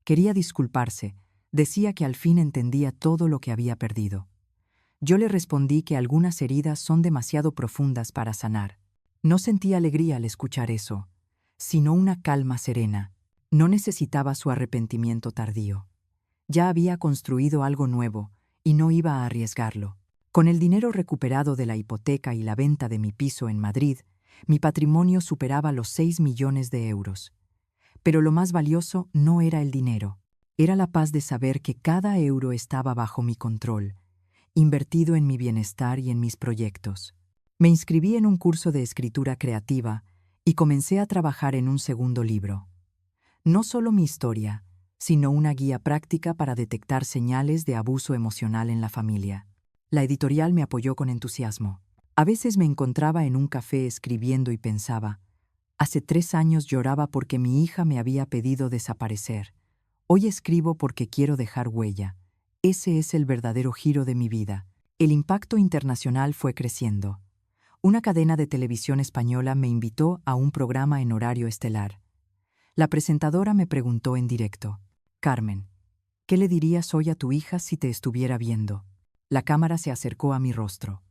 Quería disculparse, decía que al fin entendía todo lo que había perdido. Yo le respondí que algunas heridas son demasiado profundas para sanar. No sentí alegría al escuchar eso, sino una calma serena. No necesitaba su arrepentimiento tardío. Ya había construido algo nuevo y no iba a arriesgarlo. Con el dinero recuperado de la hipoteca y la venta de mi piso en Madrid, mi patrimonio superaba los 6 millones de euros. Pero lo más valioso no era el dinero, era la paz de saber que cada euro estaba bajo mi control, invertido en mi bienestar y en mis proyectos. Me inscribí en un curso de escritura creativa y comencé a trabajar en un segundo libro. No solo mi historia, sino una guía práctica para detectar señales de abuso emocional en la familia. La editorial me apoyó con entusiasmo. A veces me encontraba en un café escribiendo y pensaba, hace 3 años lloraba porque mi hija me había pedido desaparecer. Hoy escribo porque quiero dejar huella. Ese es el verdadero giro de mi vida. El impacto internacional fue creciendo. Una cadena de televisión española me invitó a un programa en horario estelar. La presentadora me preguntó en directo, Carmen, ¿qué le dirías hoy a tu hija si te estuviera viendo? La cámara se acercó a mi rostro.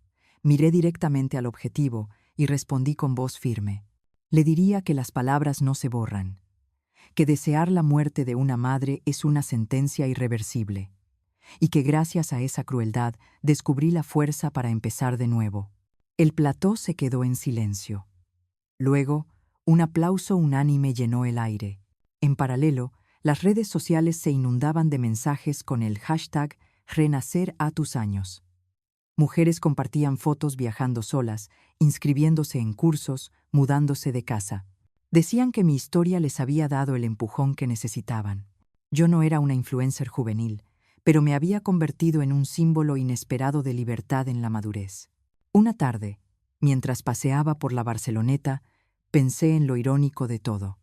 Miré directamente al objetivo y respondí con voz firme. Le diría que las palabras no se borran, que desear la muerte de una madre es una sentencia irreversible, y que gracias a esa crueldad descubrí la fuerza para empezar de nuevo. El plató se quedó en silencio. Luego, un aplauso unánime llenó el aire. En paralelo, las redes sociales se inundaban de mensajes con el hashtag Renacer a tus años. Mujeres compartían fotos viajando solas, inscribiéndose en cursos, mudándose de casa. Decían que mi historia les había dado el empujón que necesitaban. Yo no era una influencer juvenil, pero me había convertido en un símbolo inesperado de libertad en la madurez. Una tarde, mientras paseaba por la Barceloneta, pensé en lo irónico de todo.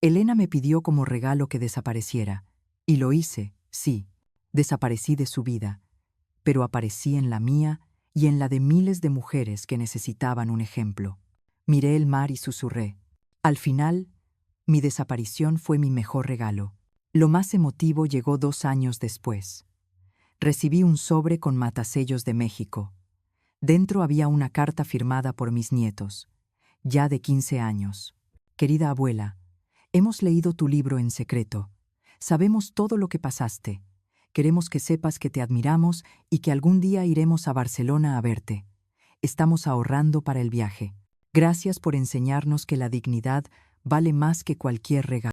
Elena me pidió como regalo que desapareciera, y lo hice, sí, desaparecí de su vida, pero aparecí en la mía y en la de miles de mujeres que necesitaban un ejemplo. Miré el mar y susurré. Al final, mi desaparición fue mi mejor regalo. Lo más emotivo llegó 2 años después. Recibí un sobre con matasellos de México. Dentro había una carta firmada por mis nietos, ya de 15 años. Querida abuela, hemos leído tu libro en secreto. Sabemos todo lo que pasaste. Queremos que sepas que te admiramos y que algún día iremos a Barcelona a verte. Estamos ahorrando para el viaje. Gracias por enseñarnos que la dignidad vale más que cualquier regalo.